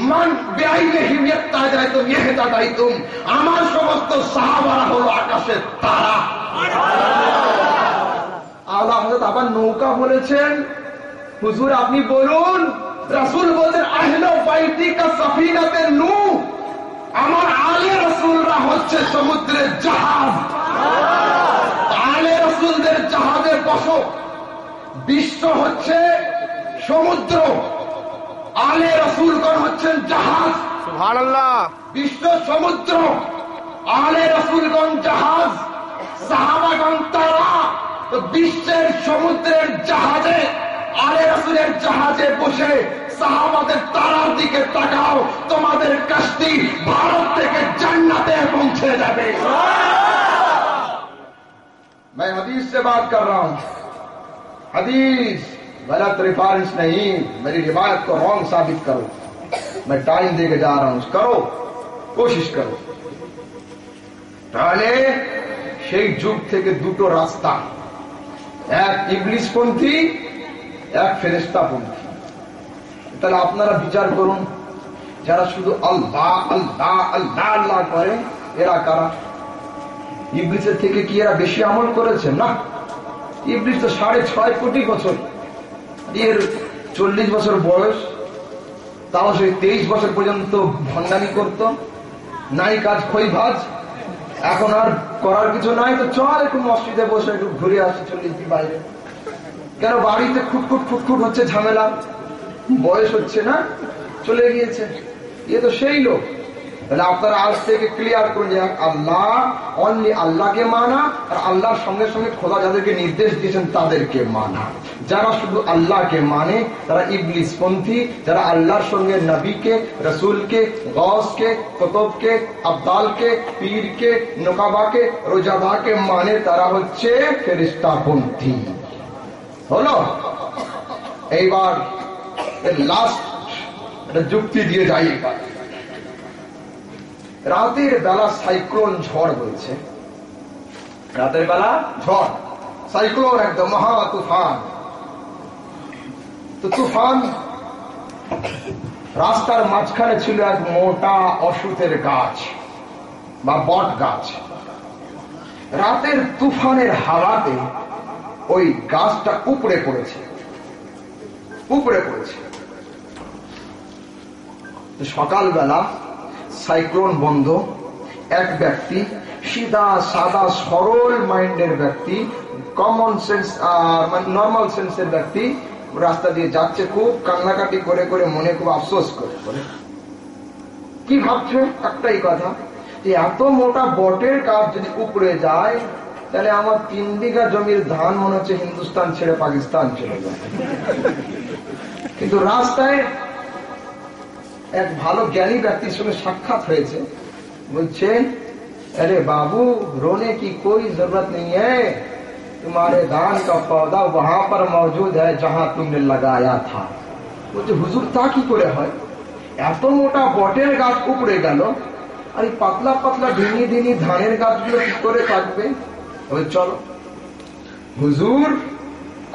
মান বিআইনিহিম ইয়াতাদাইতুম ইয়াহতাদাইতুম, আমার সমস্ত সাহাবারা হলো আকাশের তারা। আলা হযরত আবার নৌকা বলেছেন, হুজুর আপনি বলুন। রাসূল বলেন আহলে বাইতি কা সাফিনাতে নূহ, আমার আলে রাসূলরা হচ্ছে সমুদ্রের জাহাজ। আলে রাসূলদের জাহাজে বসো। বিশ্ব হচ্ছে সমুদ্র, আলে রাসূলগণ হচ্ছেন জাহাজ। সুবহানাল্লাহ। বিশ্ব সমুদ্র, আলে রাসূলগণ জাহাজ, সাহাবাগণ তারা। তো বিশ্বের সমুদ্রের জাহাজে, আলে রাসূলের জাহাজে বসে সাহাবাদের তারার দিকে তাকাও, তোমাদের কাশতি ভারত থেকে জান্নাতে পৌঁছে যাবে। मैं हदीस से बात कर रहा हूं, हदीस गलत रेफरेंस नहीं, मेरी रिवायत को रॉन्ग साबित करो। मैं टाइम देके जा रहा हूं, करो, कोशिश करो। তাহলে সেই যুগ থেকে দুটো রাস্তা, এক ইবলিসপন্থী, এক ফেরেশতাপন্থী। তাহলে আপনারা বিচার করুন, যারা শুধু আল্লাহ আল্লাহ আল্লাহ আল্লাহ করে, এরা কারা? ইবলিসের থেকে কি এরা বেশি আমল করেছে? না। ইবলিস তো 6.5 কোটি বছর, এর 40 বছর বয়স, তাও সে 23 বছর পর্যন্ত ভণ্ডামি করত, নাই কাজ খই ভাজ। এখন আর করার কিছু নাই, তো চল একটু মসজিদে বসে একটু ঘুরে আসি, 40 দিন বাইরে। কেন? বাড়িতে খুটখুট খুটখুট হচ্ছে, ঝামেলা, বয়স হচ্ছে না, চলে গিয়েছে। এ তো সেই লোক। তাহলে আপনারা আজ থেকে ক্লিয়ার করুন যে আল্লাহ, অনলি আল্লাহকে মানা, আর আল্লাহর সঙ্গে সঙ্গে খোদা যাদেরকে নির্দেশ দিয়েছেন তাদেরকে মানা। যারা শুধু আল্লাহকে মানে তারা ইবলিসপন্থী। যারা আল্লাহর সঙ্গে নবীকে, রসুলকে, গৌসকে, কুতুবকে, আবদালকে, পীরকে, নোকাবাকে, রোজাদাকে মানে তারা হচ্ছে ফেরেশতাপন্থী। হলো? এইবার লাস্ট একটা যুক্তি দিয়ে যাই। রাতের বেলা সাইক্লোন ঝড় বলছে, রাতের বেলা ঝড়, সাইক্লোন, একদম মহা তুফান। তো তুফান, রাস্তার মাঝখানে ছিল এক মোটা অশ্বত্থের গাছ বা বট গাছ। রাতের তুফানের হাওয়াতে ওই গাছটা উপড়ে পড়েছে, উপড়ে পড়েছে। সকালবেলা সাইক্লোন বন্ধ, এক ব্যক্তি, সিধা সাদা সরল মাইন্ডের ব্যক্তি, কমন সেন্স নর্মাল সেন্সের ব্যক্তি, রাস্তা দিয়ে যাচ্ছে, খুব কান্নাকাটি করে করে, মনে খুব আফসোস করে করে। কি ভাবছে? একটাই কথা, যে এত মোটা বটের গাছ যদি উপড়ে যায়, তাহলে আমার 3 বিঘা জমির ধান মনে হচ্ছে হিন্দুস্তান ছেড়ে পাকিস্তান চলে যায়। কিন্তু রাস্তায় এক ভালো জ্ঞানী ব্যক্তির সঙ্গে সাক্ষাৎ হয়েছে, বলছেন अरे बाबू रोने की कोई जरूरत नहीं है, तुम्हारे धान का पौधा वहां पर मौजूद है जहां तुमने लगाया था। বলছে হুজুর তা কি করে হয়? এত মোটা বটের গাছ উপড়ে গেল, আর এই পাতলা পাতলা ধিনি ধিনি ধানের গাছগুলো কি করে থাকবে? চলো হুজুর,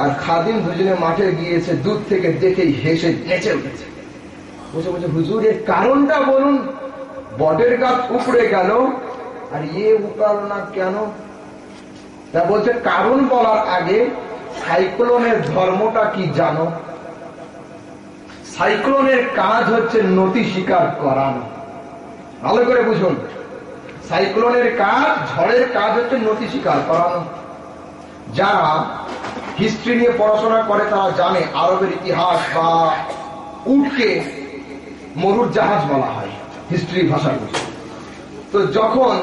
আর খাদিম দুজনে মাঠে গিয়েছে, দূর থেকে দেখেই হেসে নেচে উঠেছে। বসে বসে হুজুর এর কারণটা বলুন। বটের গাছ উপড়ে গেল আর উকাল না কেন? তা বলছে কারণ বলার আগে সাইক্লোনের ধর্মটা কি জানো? সাইক্লোনের কাজ হচ্ছে নতি স্বীকার করানো। ভালো করে বুঝুন, সাইক্লোনের কাজ, ঝড়ের কাজ হচ্ছে নতি স্বীকার করানো। যারা হিস্ট্রি নিয়ে পড়াশোনা করে তারা জানে আরবের ইতিহাস বা উটকে মরুর জাহাজ বলা হয় হিস্ট্রি ভাষাগুলো। তো যখন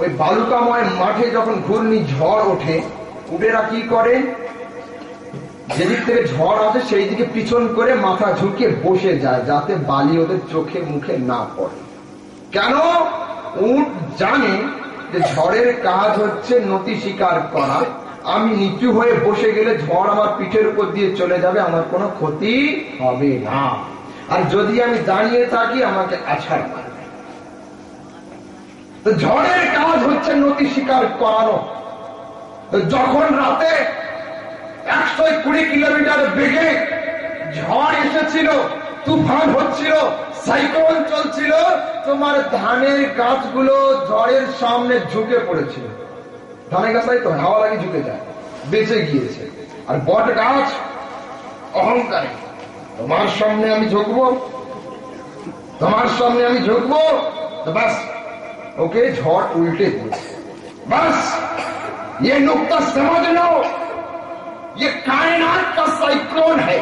ওই বালুকাময় মাঠে যখন ঘূর্ণি ঝড় ওঠে, উটেরা কি করে, যেদিক থেকে ঝড় আসে সেই দিকে পিছন করে মাথা ঝুঁকিয়ে বসে যায় যাতে বালি ওদের চোখে মুখে না পড়ে। কেন? উট জানে যে ঝড়ের কাজ হচ্ছে নতি স্বীকার করা। আমি নিচু হয়ে বসে গেলে ঝড় আমার পিঠের উপর দিয়ে চলে যাবে, আমার কোনো ক্ষতি হবে না। আর যদি আমি দাঁড়িয়ে থাকি আমাকে আছাড় মারবে। তো ঝড়ের কাজ হচ্ছে নতি স্বীকার করানো। যখন রাতে 120 কিলোমিটার বেগে ঝড় এসেছিল, তুফান হচ্ছিল, সাইক্লোন চলছিল, তোমার ধানের গাছগুলো ঝড়ের সামনে ঝুঁকে পড়েছিল। ধানের গাছটাই তো হাওয়া লাগে ঝুঁকে যায়, বেঁচে গিয়েছে। আর বট গাছ অহংকারী, তোমার সামনে আমি ঝুঁকবো, তোমার সামনে আমি ঝুঁকবো, তো বাস ওকে ঝড় उल्टे दिए। बस ये नुक्ता समझ लो, ये कायनात का साइक्लोन है।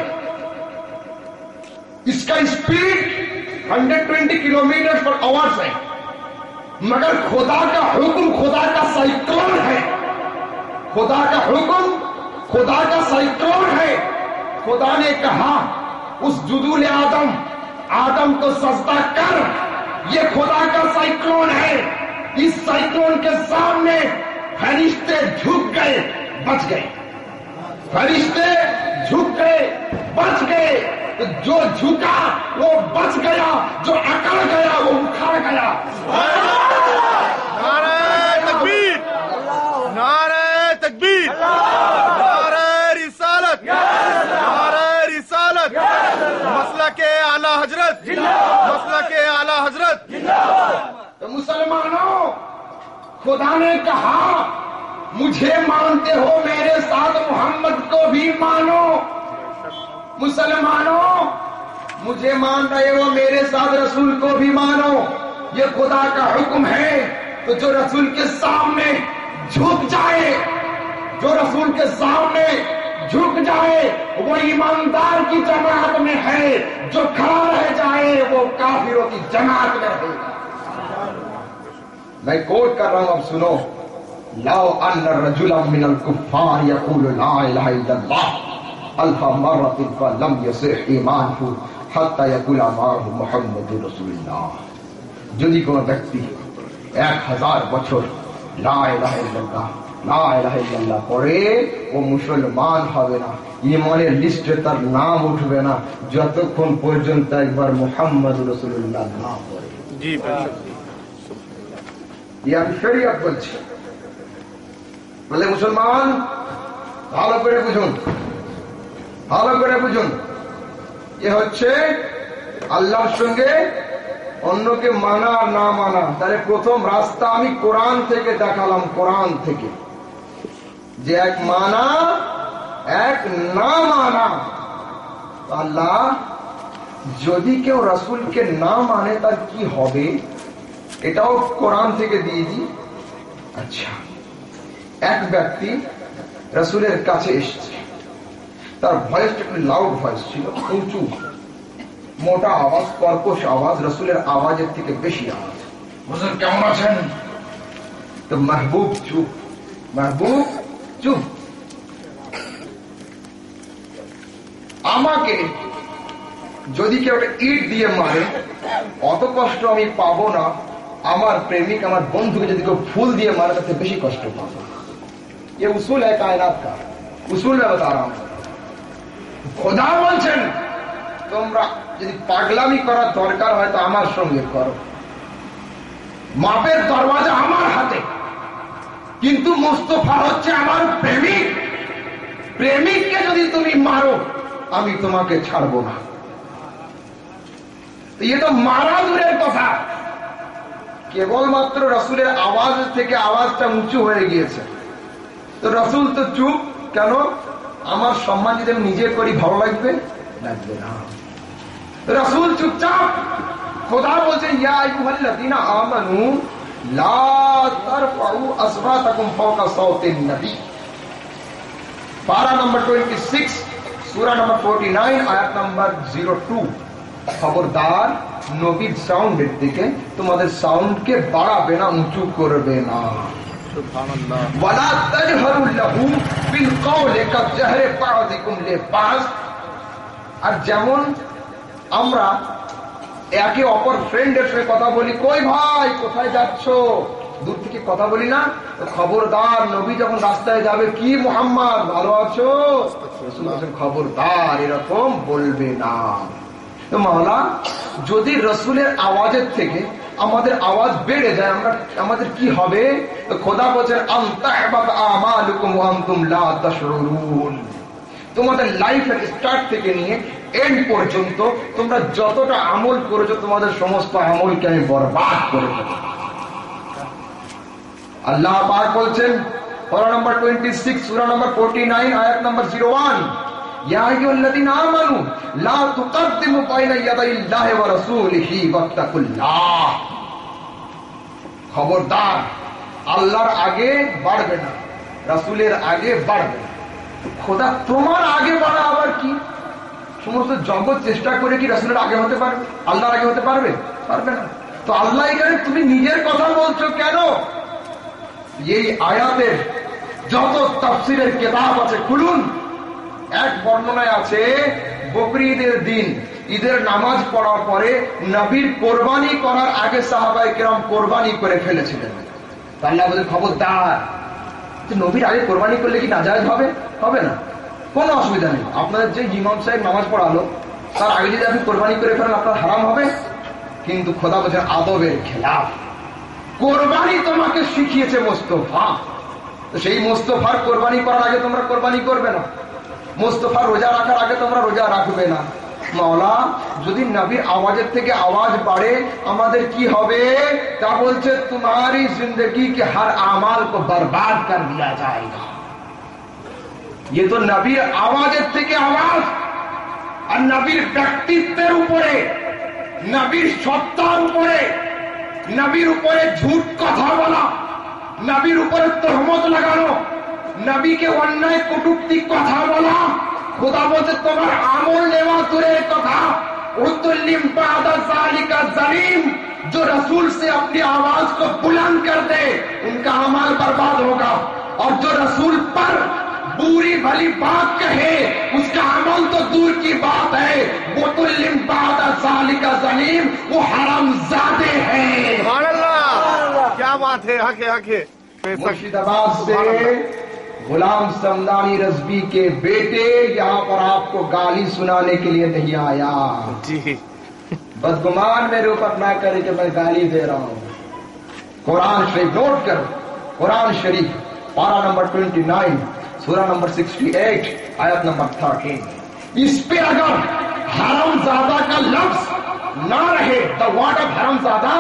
इसका स्पीड 120 किलोमीटर पर आवर्स है, मगर खुदा का हुक्म खुदा का साइक्लोन है। खुदा का हुक्म खुदा का साइक्लोन है। खुदा ने कहा उस जुदूल आदम, आदम को सजदा कर, ये खुदा का साइक्लोन है। इस साइक्लोन के सामने फरिश्ते झुक गए, बच गए। फरिश्ते झुक गए, बच गए। तो जो झुका वो बच गया, जो अकड़ गया वो उखड़ गया। नारे तकबीर, नारे तकबीर, नारे रिसालत, नारे रिसालत, मसला के आला हजरत, मसला के आला हजरत। तो मुसलमानों, खुदा ने कहा मुझे मानते हो, मेरे साथ मोहम्मद को भी मानो। मुसलमानों, मुझे मान रहे हो, मेरे साथ रसूल को भी मानो। ये खुदा का हुक्म है। तो जो रसूल के सामने झुक जाए, जो रसूल के सामने झुक जाए वो ईमानदार की जमात में है, जो खड़ा रह जाए वो काफिरों की जमात में रहेगा। मैं कोट कर रहा हूं, अब सुनो। लाओ अन्न रजुलम मिनल कुफ्फार यक़ूलु ला इलाहा इल्लल्लाह अल्फा मर्रतिन फलम यसिह ईमानुहु हत्ता यक़ूला माहु मुहम्मदुर रसूलुल्लाह। যদি কোন ব্যক্তি 1000 বছর লা ইলাহা ইল্লাল্লাহ লা ইলাহা ইল্লাল্লাহ পড়ে, ও মুসলমান হবে না, ঈমানের লিস্টে তার নাম উঠবে না যতক্ষণ পর্যন্ত একবার মুহাম্মদুর রাসূলুল্লাহ না পড়ে। জি ये আমি শরীয়ত বলছি। বলে মুসলমান ভালো করে বুঝুন, ভালো করে বুঝুন। এ হচ্ছে আল্লাহর সঙ্গে অন্যকে মানা আর না মানা। তাহলে প্রথম রাস্তা আমি কোরআন থেকে দেখালাম, কোরআন থেকে, যে এক মানা এক না মানা। আল্লাহ যদি কেউ রাসূলকে না মানে তার কি হবে এটাও কোরআন থেকে দিয়ে দিই। আচ্ছা, এক ব্যক্তি রাসূলের কাছে এসেছে, তার ভয়েসটা একটু লাউড ভয়েস ছিল, উঁচু মোটা আওয়াজ, কর্কশ আওয়াজ, রাসূলের আওয়াজের থেকে বেশি আওয়াজ। হুজুর কেমন আছেন? তো মাহবুব চুপ, মাহবুব চুপ। আমাকে যদি কেউ ইট দিয়ে মারে অত কষ্ট আমি পাবো না, আমার প্রেমিক আমার বন্ধুকে যদি কেউ ফুল দিয়ে मारे তাতে বেশি কষ্ট পাবো। ये उसूल है कायनात का, उसूल मैं बता रहा हूं। खुदा বলছেন তোমরা যদি পাগলামি করার দরকার হয় তো আমার সঙ্গে করো, মাপের দরওয়াজা আমার হাতে, কিন্তু মুস্তাফা হচ্ছে আমার প্রেমিক। প্রেমিককে যদি তুমি মারো আমি তোমাকে ছাড়বো না। ये तो মারা দূরের কথা, কেবলমাত্র রসুলের আওয়াজ থেকে আওয়াজটা উঁচু হয়ে গিয়েছে। তো রসুল তো চুপ কেন? আমার সম্মান যদি আমি নিজে করি ভালো লাগবে লাগবে না। রসুল চুপচাপ। খোদা বলছে ইয়া আইয়ুহাল্লাযীনা আমানু লা তারফাউ আসওয়াতাকুম ফাওকা সাওতিন নবী। পারা নম্বর 26 সূরা নম্বর 49 আয়াত নম্বর 02। খবরদার নবীর সাউন্ডের দিকে তোমাদের সাউন্ডকে বাড়াবে না, উঁচু করবে না। ওয়ালা তাজহারু লাহু বিল কওলি কাজহারি বা'দিকুম লিবা'দ। আর যেমন আমরা একে অপর ফ্রেন্ডের সঙ্গে কথা বলি, কই ভাই কোথায় যাচ্ছ, দূর থেকে কথা বলি না? খবরদার নবী যখন রাস্তায় যাবে, কি মুহাম্মদ ভালো আছো, খবরদার এরকম বলবে না। তো মাওলা যদি রসুলের আওয়াজের থেকে আমাদের আওয়াজ বেড়ে যায়, আমরা আমাদের কি হবে? তো খোদা বলছেন আনতাহবাত আমালুকুম ওয়া আনতুম লা তাশউরুন। তোমাদের লাইফের স্টার্ট থেকে নিয়ে এন্ড পর্যন্ত তোমরা যতটা আমল করেছো তোমাদের সমস্ত আমলকে আমি বরবাদ করে দেব। আল্লাহ পাক বলছেন সূরা নম্বর 26 সূরা নম্বর 49 আয়াত নম্বর 01, ইয়া আইয়ুহাল্লাযীনা আমানু লা তুকদ্দিমু বাইনা ইয়াদাইল্লাহি ওয়া রাসূলিহি ওয়াত্তাকুল্লাহ। খবরদার আল্লাহর আগে বাড়বে না, রাসূলের আগে বাড়বে না। খোদা তোমার আগে বাড়া আবার কি? সমস্ত জগৎ চেষ্টা করে কি রাসূলের আগে হতে পারবে? আল্লাহর আগে হতে পারবে? পারবে না। তো আল্লাহ এখানে তুমি নিজের কথা বলছো কেন? এই আয়াতের যত তাফসীরের কিতাব আছে খুলুন। এক বর্ণনায় আছে বকরি ঈদের দিন ঈদের নামাজ পড়ার পরে নবীর কোরবানি করার আগে সাহাবায়ে কেরাম কোরবানি করে ফেলেছিলেন। আল্লাহ বলে খবরদার, নবীর আগে কোরবানি করলে কি নাজায়েজ হবে? হবে না, কোনো অসুবিধা নেই। আপনাদের যে ইমাম সাহেব নামাজ পড়ালো তার আগে যদি আপনি কোরবানি করে ফেলেন আপনার হারাম হবে। কিন্তু খোদা বলছেন আদবের খেলাফ। কোরবানি তোমাকে শিখিয়েছে মোস্তফা, তো সেই মোস্তফার কোরবানি করার আগে তোমরা কোরবানি করবে না, মোস্তফার রোজা রাখার আগে তোমরা রোজা রাখবে না। মাওলা যদি নবীর আওয়াজের থেকে আওয়াজ বাড়ে আমাদের কি হবে? তা বলছে তোমারি जिंदगी के हर अमाल को बर्बाद कर दिया जाएगा। ये तो নবীর আওয়াজের থেকে আওয়াজ, আর নবীর ব্যক্তিত্বের উপরে, নবীর সত্তার উপরে, নবীর উপরে ঝুট কথা বলা, নবীর উপরে তহমত লাগানো, নবীকে অন্যায় কটূক্তি কথা বলা, খোদা বলছে তোমার আমল নেওয়া দূরের কথা। जो रसूल से अपनी आवाज को बुलंद कर दे उनका अमल बर्बाद होगा, और जो रसूल पर बुरी भली बात कहे उसका अमल तो दूर की बात है। वो तो लिम्बादा सालिका जलीम, वो हरामजादे हैं। क्या बात है। हके हके मुर्शिदाबाद से गुलाम समदानी रज़वी के बेटे यहाँ पर आपको गाली सुनाने के लिए नहीं आया जी। बदगुमान मेरे ऊपर ना करे कि मैं गाली दे रहा हूँ। कुरान शरीफ नोट करो, कुरान शरीफ पारा नंबर 29 सूरा नंबर 68 आयत नंबर 13। इस पे अगर हरामजादा का लफ्ज ना रहे, द वर्ड ऑफ हरामजादा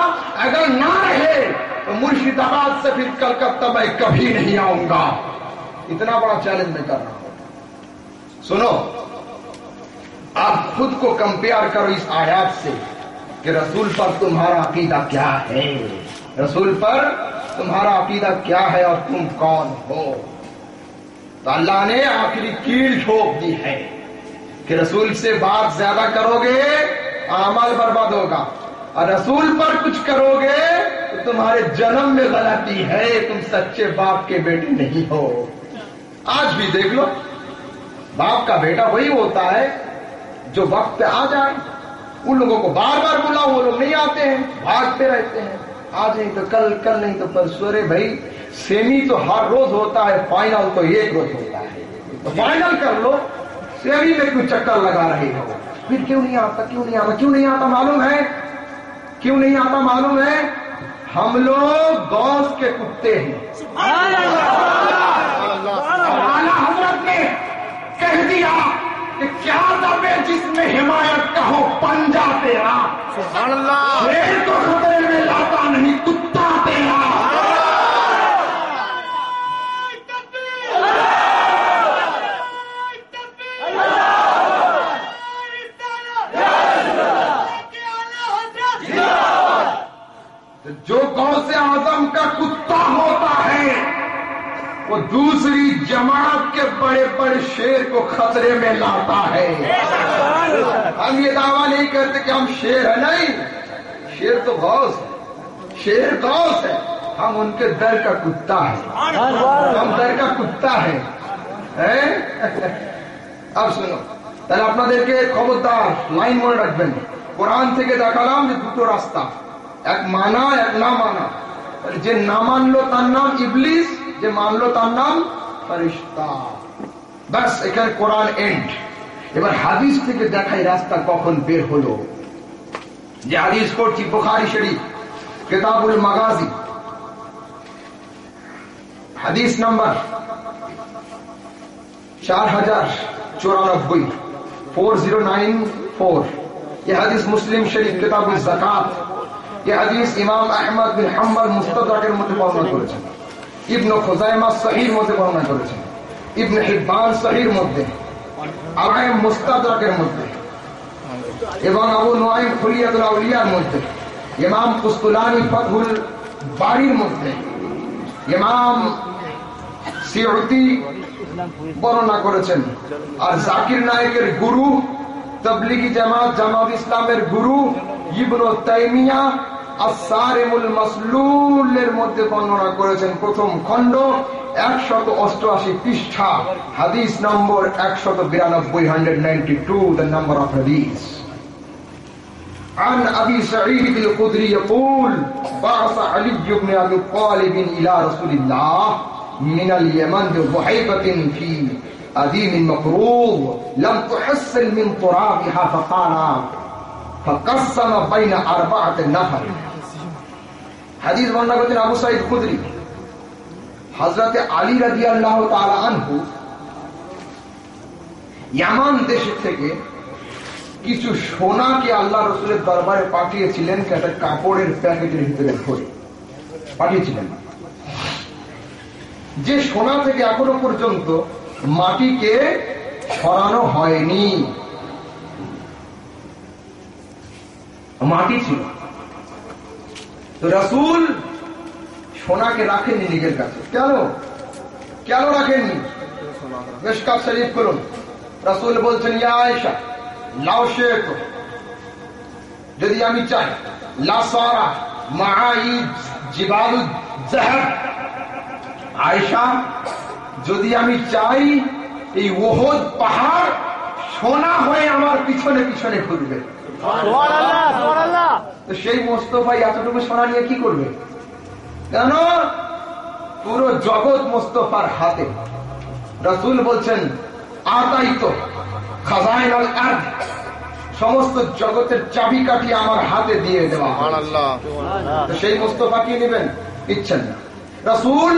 अगर ना रहे तो मुर्शिदाबाद से फिर कलकत्ता मैं कभी नहीं आऊंगा। इतना बड़ा चैलेंज मैं कर रहा हूं। सुनो, आप खुद को कंपेयर करो इस आयत से कि रसूल पर तुम्हारा अकीदा क्या है, रसूल पर तुम्हारा अकीदा क्या है और तुम कौन हो। तो अल्लाह ने आखिरी कील ठोक दी है कि रसूल से बात ज्यादा करोगे अमल बर्बाद होगा, और रसूल पर कुछ करोगे तो तुम्हारे जन्म में गलती है, तुम सच्चे बाप के बेटे नहीं हो। आज भी देख लो, बाप का बेटा वही होता है जो वक्त पे आ जाए। उन लोगों को बार बार बुलाओ, वो लोग नहीं आते हैं, भागते रहते हैं। आज नहीं तो कल, कल नहीं तो परसों। अरे भाई सेमी तो हर रोज होता है, फाइनल तो एक रोज होता है, तो फाइनल कर लो। सेमी में क्यों चक्कर लगा रहे हो? फिर क्यों नहीं आता, क्यों नहीं आता, क्यों नहीं आता मालूम है? क्यों नहीं आता मालूम है? हम लोग गौस के कुत्ते हैं। आला हजरत ने कि क्या दबे जिसमें हिमायत का हो पंजा तेरा। सुभान अल्लाह। शेर को खतरे में लाता नहीं कुत्ता तेरा। जो गौसे आजम का कुत्ता होता है वो दूसरी जमात के बड़े बड़े शेर को खतरे में लाता है। हम ये दावा नहीं करते कि हम शेर है, नहीं, शेर तो गौस है, शेर गौस है, हम उनके दर का कुत्ता है, हम दर का कुत्ता है, अब শুনো, তাহলে আপনাদেরকে খবরদার লাইন মনে রাখবেন। কোরআন থেকে দেখালাম যে দুটো রাস্তা, এক মানা এক না মানা। যে না মানলো তার নাম ইবলিস, যে মানলো তার নাম ফেরেশতা। বাস এখানে কোরআন এন্ড। এবার হাদিস থেকে দেখাই রাস্তা কখন বের হলো। যে হাদিস পড়ছি বুখারী শরীফ কিতাবুল মাগাজি, হাদিস নাম্বার 4094 4094। यह हदीस मुस्लिम शरीफ किताब ज़कात, यह हदीस इमाम अहमद बिन हम्बल मुस्तदरकेर मধ্যে বর্ণনা করেছেন, ইবনে খুজাইমা সহিহর মধ্যে বর্ণনা করেছেন, ইবনে হিব্বান সহিহর মধ্যে, আলাইম মুস্তাদরাকের মধ্যে এবং আবু নুআইম খুলিয়াতুল আউলিয়ার মধ্যে, ইমাম কুস্তুলানি ফাতহুল বারির মধ্যে, ইমাম সিউতি বর্ণনা করেছেন। আর জাকির নায়েকের গুরু তবলিগি জামাত জামাত ইসলামের গুরু ইবনে তাইমিয়া আস-সারিমুল মাসলুলের মধ্যে বর্ণনা করেছেন প্রথম খণ্ড 188 পৃষ্ঠা, হাদিস নম্বর 192 192 the number of hadith. عن أبي سعيد الخدري يقول بعث علي بن أبي طالب إلى رسول الله من اليمن بضحيفة في أديم مقروض لم تحصل من ترابها فقال فقسم بين 4 نفر। হাদিস বর্ণনা করেছেন আবু সাঈদ খুদরি। হযরত আলী রাদিয়াল্লাহু তাআলা আনহু ইয়ামান দেশ থেকে কিছু সোনাকে আল্লাহ রাসূলের দরবারে পাঠিয়েছিলেন, একটা কাপড়ের প্যাকেটের ভিতরে ভরে পাঠিয়েছিলেন। যে সোনা থেকে এখনো পর্যন্ত মাটিকে সরানো হয়নি, মাটি ছিল। তো রাসূল সোনাকে রাখেননি নিজের কাছে। কেন রাখেননি? মিশকাত শরীফ করুন, রাসূল বলছেন ইয়া আয়েশা লাও শি'তু, যদি আমি চাই, লা সারা মা'আইদ জিবালুজ যাহাব, আয়েশা যদি আমি চাই এই ওহদ পাহাড় সোনা হয়ে আমার পিছনে পিছনে ঘুরবে। সুবহানাল্লাহ সুবহানাল্লাহ। তো সেই মোস্তফা এতটুকু সোনা নিয়ে কি করবে? কেন? পুরো জগৎ মোস্তফার হাতে। রাসূল বলছেন আতাইতো খাজাইনুল আরদ, সমস্ত জগতের চাবিকাঠি আমার হাতে দিয়ে দেওয়া। সুবহানাল্লাহ। তো সেই মোস্তফা কি নেবেন? ইচ্ছেন না। রাসূল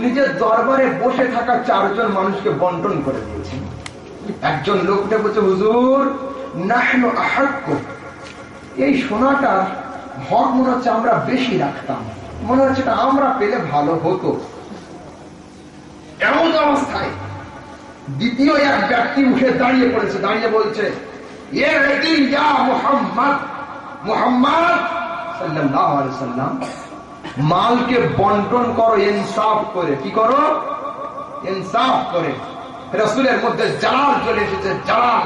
নিজের দরবারে বসে থাকা 4 জন মানুষকে বন্টন করে দিয়েছেন। একজন লোকটা বলছে হুজুর নাহনু আহাক্কু, এই সোনাটা হক মনে হচ্ছে আমরা বেশি রাখতাম, মনে হচ্ছে এটা আমরা পেলে ভালো হতো। এমন অবস্থায় দ্বিতীয় এক ব্যক্তি উঠে দাঁড়িয়ে পড়েছে, দাঁড়িয়ে বলছে ইয়া রাদিল ইয়া মুহাম্মদ, মুহাম্মদ সাল্লাল্লাহু আলাইহি সাল্লাম, মালকে বন্টন করো ইনসাফ করে। কি করো? ইনসাফ করে। রাসূলের মধ্যে জালাল চলে এসেছে, জালাল।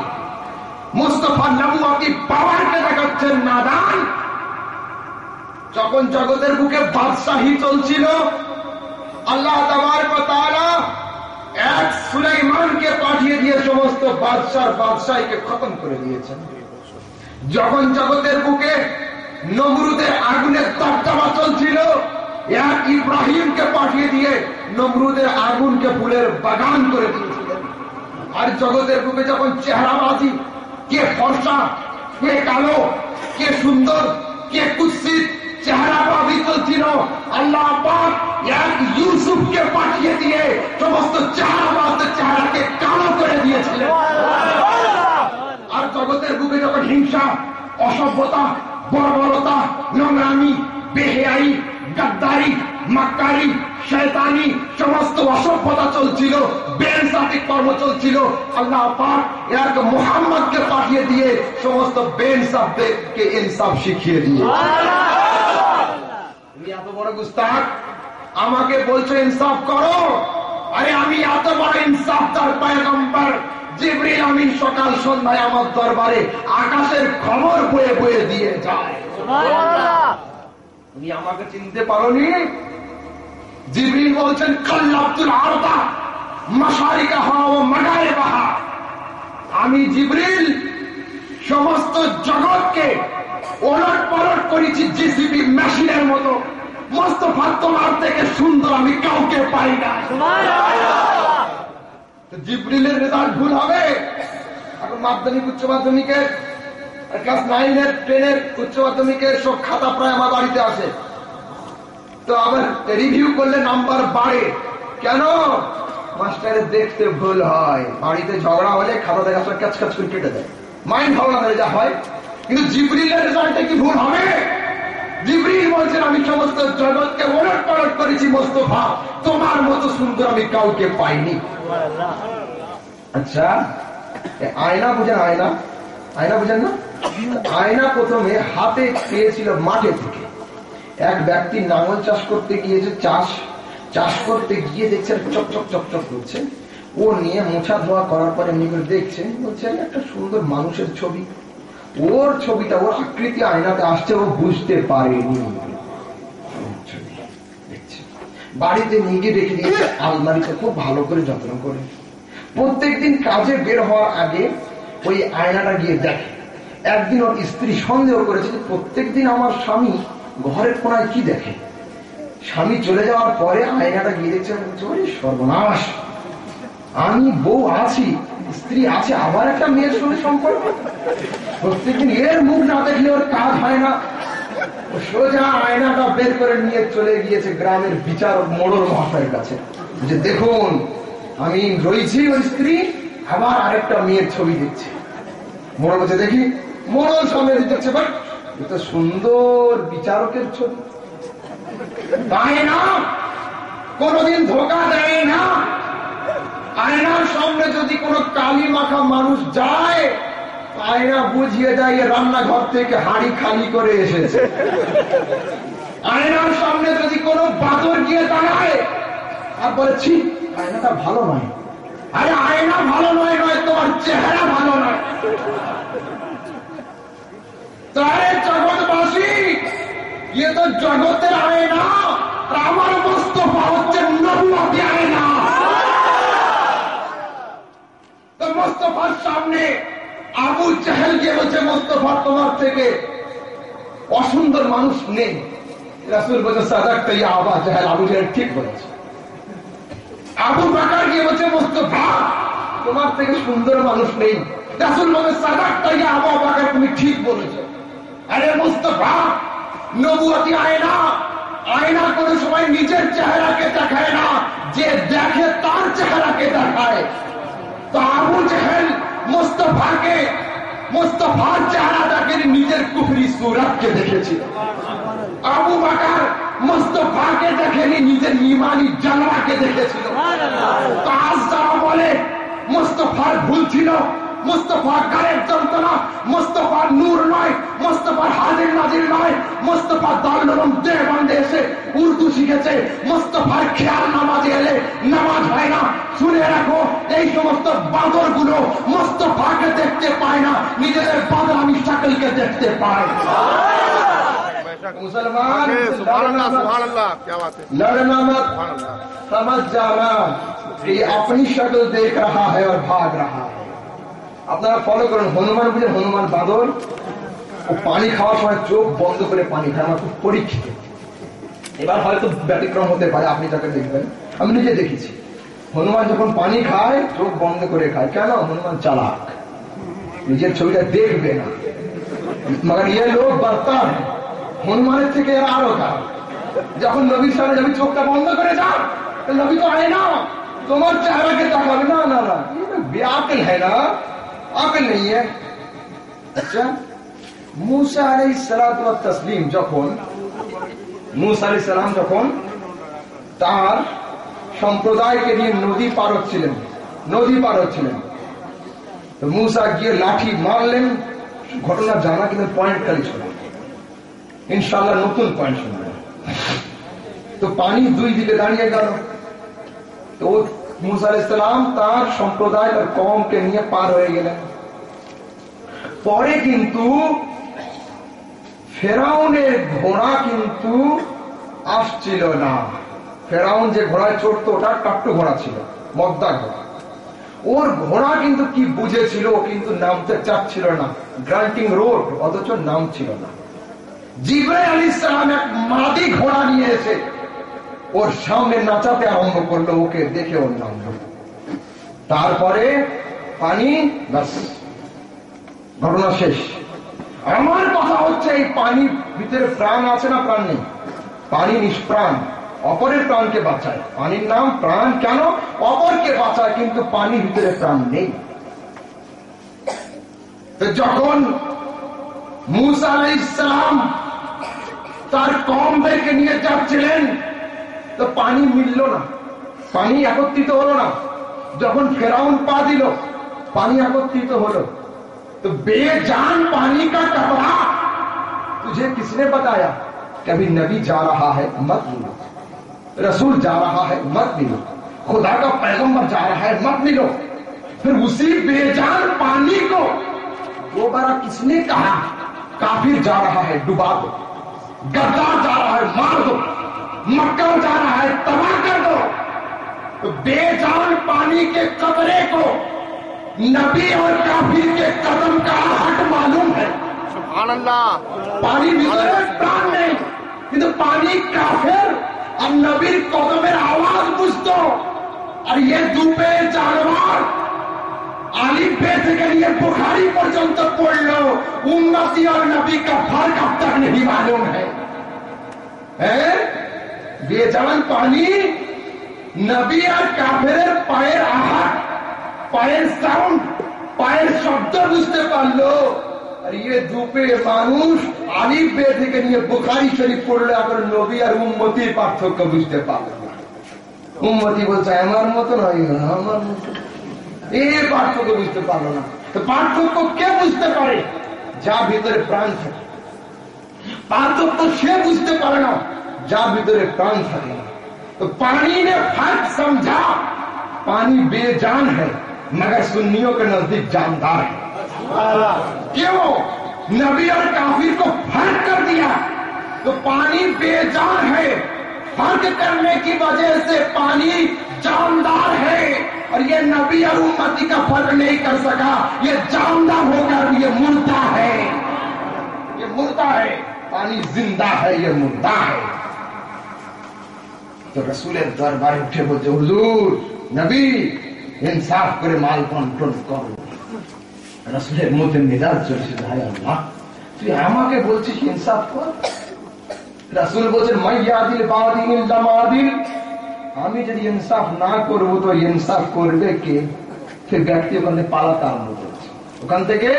মুস্তাফা নবুয়তি পাওয়ারকে দেখাচ্ছেন নাদান। যখন জগতের বুকে বাদশাহী চলছিল, আল্লাহ তাবারক ওয়া তাআলা এক সুলাইমানকে পাঠিয়ে দিয়ে সমস্ত বাদশাহীকে খতম করে দিয়েছেন। যখন জগতের বুকে নমরুদের আগুনের দবদবা চলছিল, এক ইব্রাহিমকে পাঠিয়ে দিয়ে নমরুদের আগুনকে ফুলের বাগান করে দিয়েছিলেন। আর জগতের বুকে যখন চেহারাবাজি, কে ফর্সা, কে কালো, কে সুন্দর, কে কুৎসিত চেহারাবাজি চলছিল, আল্লাহ পাক এক ইউসুফকে পাঠিয়ে দিয়ে সমস্ত চেহারাবাজদের চেহারাকে কালো করে দিয়েছিলেন। হিংসা, অসভ্যতা, বর্বরতা, নোংরামি, বেহেয়াই, গাদ্দারি, মাক্কারি, শয়তানি, সমস্ত অসভ্যতা চলছিল, বেইনসাফি কর্ম চলছিল। আল্লাহ পাক এরকে মুহাম্মদকে পাঠিয়ে দিয়ে সমস্ত বেইনসাফদেরকে ইনসাফ শিখিয়ে দিয়ে। তুমি এত বড় গুস্তাখ, আমাকে বলছো ইনসাফ করো? আরে আমি এত বড় ইনসাফদার পয়গম্বর জিবরিল আমিন সকাল সন্ধ্যায় আমার দরবারে আকাশের খবর বয়ে বয়ে দিয়ে যায়। তুমি আমাকে চিনতে পারোনি? জিবরিল বলছেন কাল্লাতুল আরদা মাশারিকাহা ওয়া মাগারিবাহা, আমি জিবরিল সমস্ত জগৎকে ওলট পালট করেছি জেসিবি মেশিনের মতো। মুস্তাফা তোমার থেকে সুন্দর আমি কাউকে পাই না। জিবরিলের রেজাল্ট ভুল হবে? এখন মাধ্যমিক উচ্চ মাধ্যমিকের ক্লাস 9-এর 10-এর উচ্চ মাধ্যমিকের সব খাতা প্রায় আমার বাড়িতে আসে, তো আবার রিভিউ করলে নাম্বার বাড়ে কেন? মাস্টারের দেখতে ভুল হয়, বাড়িতে ঝগড়া হলে খাতা দেখা ক্যাচ ক্যাচ করে কেটে দেয়, মাইন্ড ভালো না যা হয়। কিন্তু জিবরিলের রেজাল্টে কি ভুল হবে? জিবরিল বলছেন আমি সমস্ত জগৎকে ওলট পালট করেছি মুস্তাফা, তোমার মতো সুন্দর আমি কাউকে পাইনি। আচ্ছা, আয়না বুঝেন? আয়না, আয়না বুঝেন না? আয়না প্রথমে হাতে পেয়েছিল মাঠে থেকে। এক ব্যক্তি নাঙল চাষ করতে গিয়েছে, চাষ করতে গিয়ে দেখছে চকচক চকচক করছে। ও নিয়ে মোছা ধোয়া করার পরে এমনি করে দেখছে, বলছে একটা সুন্দর মানুষের ছবি, ওর ছবিটা ওর আকৃতি আয়নাতে আসছে, ও বুঝতে পারেনি। বাড়িতে নিয়ে গিয়ে রেখে দিয়েছে আলমারিতে খুব ভালো করে যত্ন করে। প্রত্যেকদিন কাজে বের হওয়ার আগে ওই আয়নাটা গিয়ে দেখে। একদিন ওর স্ত্রী সন্দেহ করেছে যে প্রত্যেকদিন আমার স্বামী ঘরের কোনায় কি দেখে। স্বামী চলে যাওয়ার পরে আয়নাটা গিয়ে দেখছে, সর্বনাশ, আমি বউ আছি, স্ত্রী আছে, আবার একটা মেয়ের সঙ্গে সম্পর্ক। প্রত্যেকদিন এর মুখ না দেখলে ওর কাজ হয় না। সোজা আয়নাটা বের করে নিয়ে চলে গিয়েছে গ্রামের বিচারক মোড়ল মহাশয়ের কাছে, যে দেখুন আমি রয়েছি ওই স্ত্রী, আবার আরেকটা মেয়ের ছবি দেখছি। মোড়ল বলছে দেখি। মোড়ল সামনে দেখছে, ভাই এটা সুন্দর বিচারকের ছবি, তাই না? কোনদিন ধোকা দেয় না। আয়নার সামনে যদি কোনো কালি মাখা মানুষ যায়, আয়না বুঝিয়ে দেয় রান্নাঘর থেকে হাড়ি খালি করে এসেছে। আয়নার সামনে যদি কোনো বাদর গিয়ে দাঁড়ায় আর বলেছি আয়নাটা ভালো নয়, আরে আয়না ভালো নয়, তোমার চেহারা ভালো নয়। তারে জগৎবাসী, ইয়ে তো জগতের আয়না, আমার মুস্তাফা হচ্ছে নবুয়তি আয়না। তো মুস্তাফার সামনে আবু জাহেল কে বলছে মুস্তাফা তোমার থেকে অসুন্দর মানুষ নেই। রাসূল বলছে সাদাকতা ইয়া আবু জাহেল, আবু জাহেল ঠিক বলেছে। আবু বকর কে বলছে মুস্তাফা তোমার থেকে সুন্দর মানুষ নেই। রাসূল বলছে সাদাকতা ইয়া আবু বকর, তুমি ঠিক বলেছো। আরে মুস্তাফা নবুয়তি আয়না, আয়না কোনো সময় নিজের চেহারাকে দেখায় না, যে দেখে তার চেহারাকে দেখায়। তো আবু জাহেল মুস্তাফার চেহারাটাকে নিজের কুফরি সুরাতকে দেখেছিল। আবু বকর মুস্তাফাকে দেখেনি, নিজের ঈমানি জালওয়াকে দেখেছিল। তো আজ যারা বলে মুস্তাফার ভুল ছিল, মুস্তাফার গায়ের যন্ত্রণা, মুস্তাফার নূর নয়, মুস্তাফার হাজির নাজির নয়, মুস্তাফার দারুল উলুম দেওবন্দে এসে উর্দু শিখেছে, মুস্তাফার খেয়াল নামাজে এলে নামাজ হয় না, শুনে রাখো এই সমস্ত বাদর গুলো মুস্তাফাকে দেখতে পায় না, নিজেদের বাদরামি শাকলকে দেখতে পায়। मुसलमान लड़ना मत, समझ जाना कि अपनी शक्ल देख रहा है और भाग रहा है। আপনারা ফলো করুন, হনুমান বুঝে, হনুমান বাদর, ও পানি খাওয়ার সময় চোখ বন্ধ করে পানি খায়। আমার খুব পরীক্ষিত, এবার হয়তো ব্যতিক্রম হতে পারে, আপনি যাকে দেখবেন, আমি নিজে দেখেছি। হনুমান যখন পানি খায় চোখ বন্ধ করে খায়। কেন? হনুমান চালাক, নিজের ছবিটা দেখবে না। মगर ये लोग बर्ता है, হনুমানের থেকে এরা আরো খারাপ। যখন নবীর সামনে যাবি চোখটা বন্ধ করে যাও, নবী তো আয় না, তোমার চেহারাকে তাকাবে না। না না, বেআকিল है ना, अकल नहीं है। আচ্ছা, মুসা আলাইহিস সালাতু ওয়াত তাসলিম যখন মুসা আলাইহিস সালাম যখন তার সম্প্রদায়কে নিয়ে নদী পার হচ্ছিলেন তো মুসা গিয়ে লাঠি মারলেন। ঘটনা জানা কিন্তু পয়েন্ট খালি ছিল, ইনশাআল্লাহ নতুন পয়েন্ট শুনবেন। তো পানি দুই দিকে দাঁড়িয়ে গেল। তো মুসা আলাইহিস সালাম তার সম্প্রদায় তার কওমকে নিয়ে পার হয়ে গেলেন। পরে কিন্তু ফেরাউনের ঘোড়া কিন্তু আসছিল না। ফেরাউন যে ঘোড়ায় চড়তো ওটা টাট্টু ঘোড়া ছিল, মদ্দা ঘোড়া। ওর ঘোড়া কিন্তু কি বুঝেছিল, ও কিন্তু নামতে চাচ্ছিল না। গ্রান্টিং রোড, অথচ নাম ছিল না। জিবরাইল আলাইহিস সালাম এক মাদি ঘোড়া নিয়ে এসে ওর সামনে নাচাতে আরম্ভ করলো, ওকে দেখে ওর নাম হলো। তারপরে পানি, বাস ঘটনা শেষ। আমার কথা হচ্ছে এই পানির ভিতরে প্রাণ আছে না প্রাণ নেই? পানি নিষ্প্রাণ, অপরের প্রাণকে বাঁচায়। পানির নাম প্রাণ কেন? অপরকে বাঁচায়, কিন্তু পানির ভিতরে প্রাণ নেই। তো যখন মুসা আলাইহিস সালাম তার কওমদেরকে নিয়ে যাচ্ছিলেন তো পানি মিলল না, পানি একত্রিত হলো না। যখন ফেরাউন পা দিল পানি একত্রিত হলো। तो बेजान पानी का टकरा तुझे किसने बताया? कभी नबी जा रहा है मत मिलो, रसूल जा रहा है मत मिलो, खुदा का पैगंबर जा रहा है मत मिलो। फिर उसी बेजान पानी को दोबारा किसने कहा? काफिर जा रहा है डुबा दो, गद्दार जा रहा है मार दो, मक्कर जा रहा है तबाह कर दो। तो बेजान पानी के कतरे को नबी और काफिर के कदम का हट मालूम है। सुभान अल्लाह। पानी ভিতরে প্রাণ নেই, কিন্তু পানি কাফের আর নবীর কদমের আওয়াজ বুঝতো। আর ये দুপে জানোয়ার আলিফ বে থেকে নিয়ে বুখারী পর্যন্ত পড়লো, উম্মতি और नबी का फर्क अब तक नहीं मालूम है। बेजान पानी नबी और काफिরের পায়ের আঘাত, পায়ের সাউন্ড, পায়ের শব্দ বুঝতে পারলো। আর ইয়ে দুপে মানুষ আলিফ বে থেকে নিয়ে বুখারী শরীফ পড়লে আবার নবী আর উম্মতির পার্থক্য বুঝতে পারলো না। উম্মতি বলছে আমার মতো নয়, আমার মতো, এই পার্থক্য বুঝতে পারলো না। তো পার্থক্য কে বুঝতে পারে? যার ভিতরে প্রাণ থাকে। পার্থক্য সে বুঝতে পারে না যার ভিতরে প্রাণ থাকে না। तो पानी ने फर्क समझा। पानी बेजान है मगर सुन्नियों के नजदीक जानदार है। क्यों? नबी और काफिर को फर्क कर दिया। तो पानी बेजान है, फर्क करने की वजह से पानी जानदार है। और ये नबी और उम्मती का फर्क नहीं कर सका, ये जानदार होकर ये मुर्दा है, ये मुर्दा है। पानी जिंदा है, ये मुर्दा है। तो रसूलेर दरबारे उठे बोलছে হুজুর নবী ইনসাফ করে মাল বন্টন করো। রসুলের মুখে মেজাজ চলছে, হায় আল্লাহ তুই আমাকে বলছিস ইনসাফ কর? রসুল বলছেন মাইয়াদিল বাদিল ইল্লামাদিল, আমি যদি ইনসাফ না করব তো ইনসাফ করবে কে? সে ব্যক্তি ওখানে পালাতে আরম্ভ করছে, ওখান থেকে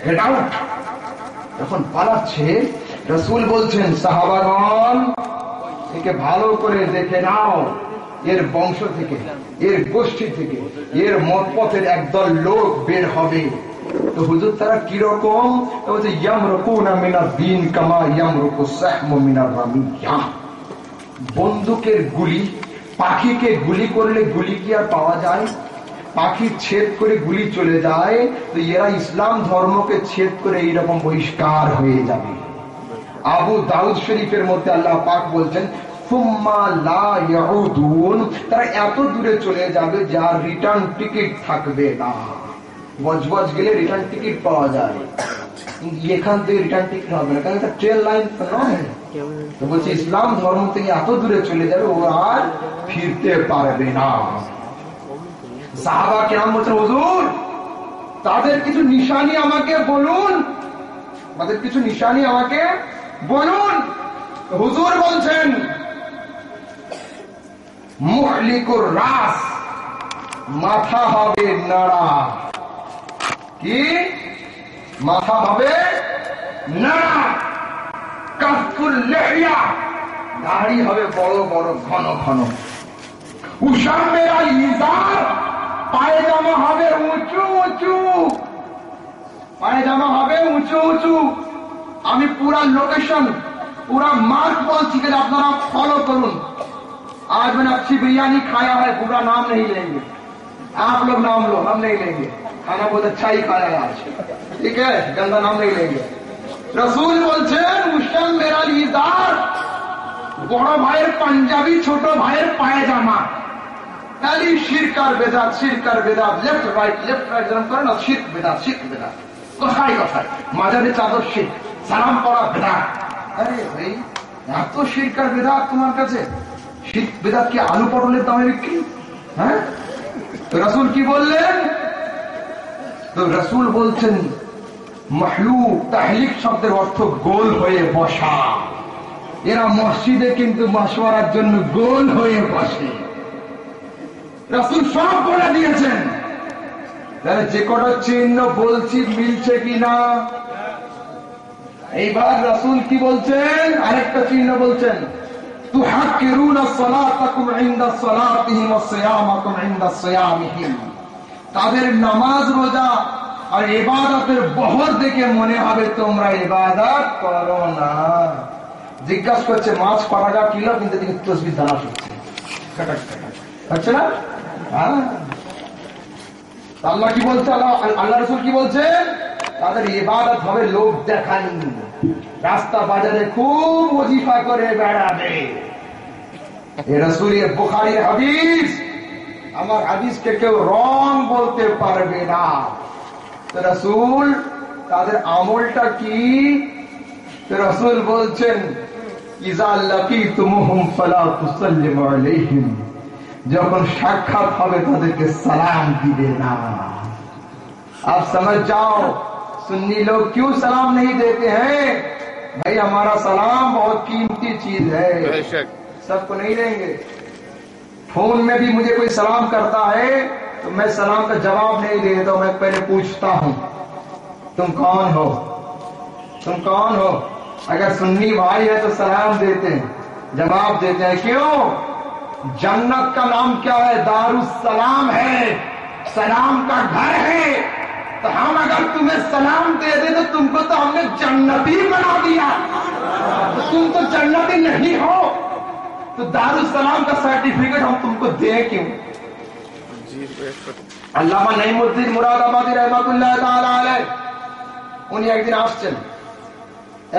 গেট আউট। যখন পালাচ্ছে রসুল বলছেন সাহাবাগণ একে ভালো করে দেখে নাও, এর বংশ থেকে, এর গোষ্ঠী থেকে, এর মতপথের একদল লোক বের হবে। তো হুজুর তারা কিরকম? বলছে ইয়ামরুকুনা মিনাদ দ্বীন কামা ইয়ামরুকু সাহমু মিনার রামিয়া। বন্দুকের গুলি, পাখিকে গুলি করলে গুলি কি আর পাওয়া যায়? পাখি ছেদ করে গুলি চলে যায়, তো এরা ইসলাম ধর্মকে ছেদ করে এইরকম বহিষ্কার হয়ে যাবে। আবু দাউদ শরীফের মধ্যে আল্লাহ পাক বলছেন সুম্মা লা ইয়াউদুন, তারা এত দূরে চলে যাবে যার রিটার্ন টিকিট থাকবে না। বজবজ গেলে রিটার্ন টিকিট পাওয়া যায়, এখান থেকে রিটার্ন টিকিট হবে না, কারণ এটা ট্রেন লাইন তো নয়। তো বলছে ইসলাম ধর্ম থেকে এত দূরে চলে যাবে ও আর ফিরতে পারবে না। সাহাবা কেরাম বলছেন হুজুর তাদের কিছু নিশানি আমাকে বলুন, তাদের কিছু নিশানি আমাকে বলুন। হুজুর বলছেন মুহলিকুর রাস, মাথা হবে নাড়া। কি? মাথা হবে না, কাফুল লেহিয়া, দাড়ি হবে বড় বড় ঘন ঘন, উসামেরা ইজার, পায়জামা হবে উঁচু উঁচু, পায়জামা হবে উঁচু উঁচু। আমি পুরা লোকেশন पूरा मार्क बॉल चिकन अपना फॉलो करूं। आज मैंने अच्छी बिरयानी खाया है, पूरा नाम नहीं लेंगे, आप लोग नाम लो, हम नहीं लेंगे, खाना बहुत अच्छा ही खाया है आज, ठीक है, गंदा नाम नहीं लेंगे। रसूल बोलছেন মুসলিম মেরা লিদার, বড় ভাইয়ের পাঞ্জাবি, ছোট ভাইয়ের পায়জামা। খালি শিরক আর বেদাত, শিরক আর বেদাত, লেফট রাইট যেরকম করে না, শিরক বেদাত, শিরক বেদাত, কথায় কথায় মাজারে চাদর শিরক, সালাম পড়া বেদাত। আরে ভাই, এত শিরক আর বেদাত তোমার কাছে? শিরক বেদাত কি আলু পটলের দামে বিক্রি? হ্যাঁ, তো রাসূল কি বললেন? তো রাসূল বলছেন মাহলুক, তাহলিক শব্দের অর্থ গোল হয়ে বসা। এরা মসজিদে কিন্তু মাশওয়ারার জন্য গোল হয়ে বসে। রাসূল সব বলে দিয়েছেন। তাহলে যে কটা চিহ্ন বলছি মিলছে কিনা? এইবার রাসূল কি বলছেন? আরেকটা চিহ্ন বলছেন, তুহাক্কিরুনা সালাতাকুম ইনদা সালাতিহিম ওয়া সিয়ামাকুম ইনদা সিয়ামিহিম। তাদের নামাজ রোজা আর ইবাদতের বহর দেখে মনে হবে তোমরা ইবাদত করো না। জিজ্ঞাসা করছে মাছ ক টাকা কিলো, কিন্তু দেখি তসবিহ দানা শুনছে, আচ্ছা না? আল্লাহ কি বলছে? আল্লাহ রাসূল কি বলছেন? তাদের ইবাদত হবে লোক দেখানি, রাস্তা বাজারে খুব ওজিফা করে বেড়াবে। এ রাসূলের বুখারীর হাদিস, আমার হাদিসকে কেউ রং বলতে পারবে না। তো রাসূল তাদের আমলটা কি? তো রাসূল বলছেন ইযা লাকিতুমুহুম ফালা তুসাল্লিমু আলাইহিম, যখন সাক্ষাৎ হবে তাদেরকে সালাম দিবে না। आप समझ जाओ सुन्नी लोग क्यों सलाम नहीं देते हैं? भाई हमारा सलाम बहुत कीमती चीज है, सबको नहीं देंगे। फोन में भी मुझे कोई सलाम करता है तो मैं सलाम का जवाब नहीं देता, मैं पहले पूछता हूं तुम कौन हो, तुम कौन हो। अगर सुन्नी भाई है तो सलाम देते हैं, जवाब देते हैं। क्यों? जन्नत का नाम क्या है? दारुस सलाम है, सलाम का घर है। तो हम अगर तुम्हें सलाम दे दे तो तुमको तो हमने जन्नती बना दिया, तो तुम तो जन्नती नहीं हो, तो दारुस सलाम का सर्टिफिकेट हम तुमको दे क्यों? আল্লামা নাইমুদ্দিন মুরাদাবাদী রাহমাতুল্লাহ তাআলা আলাইহি, উনি একদিন আসছেন,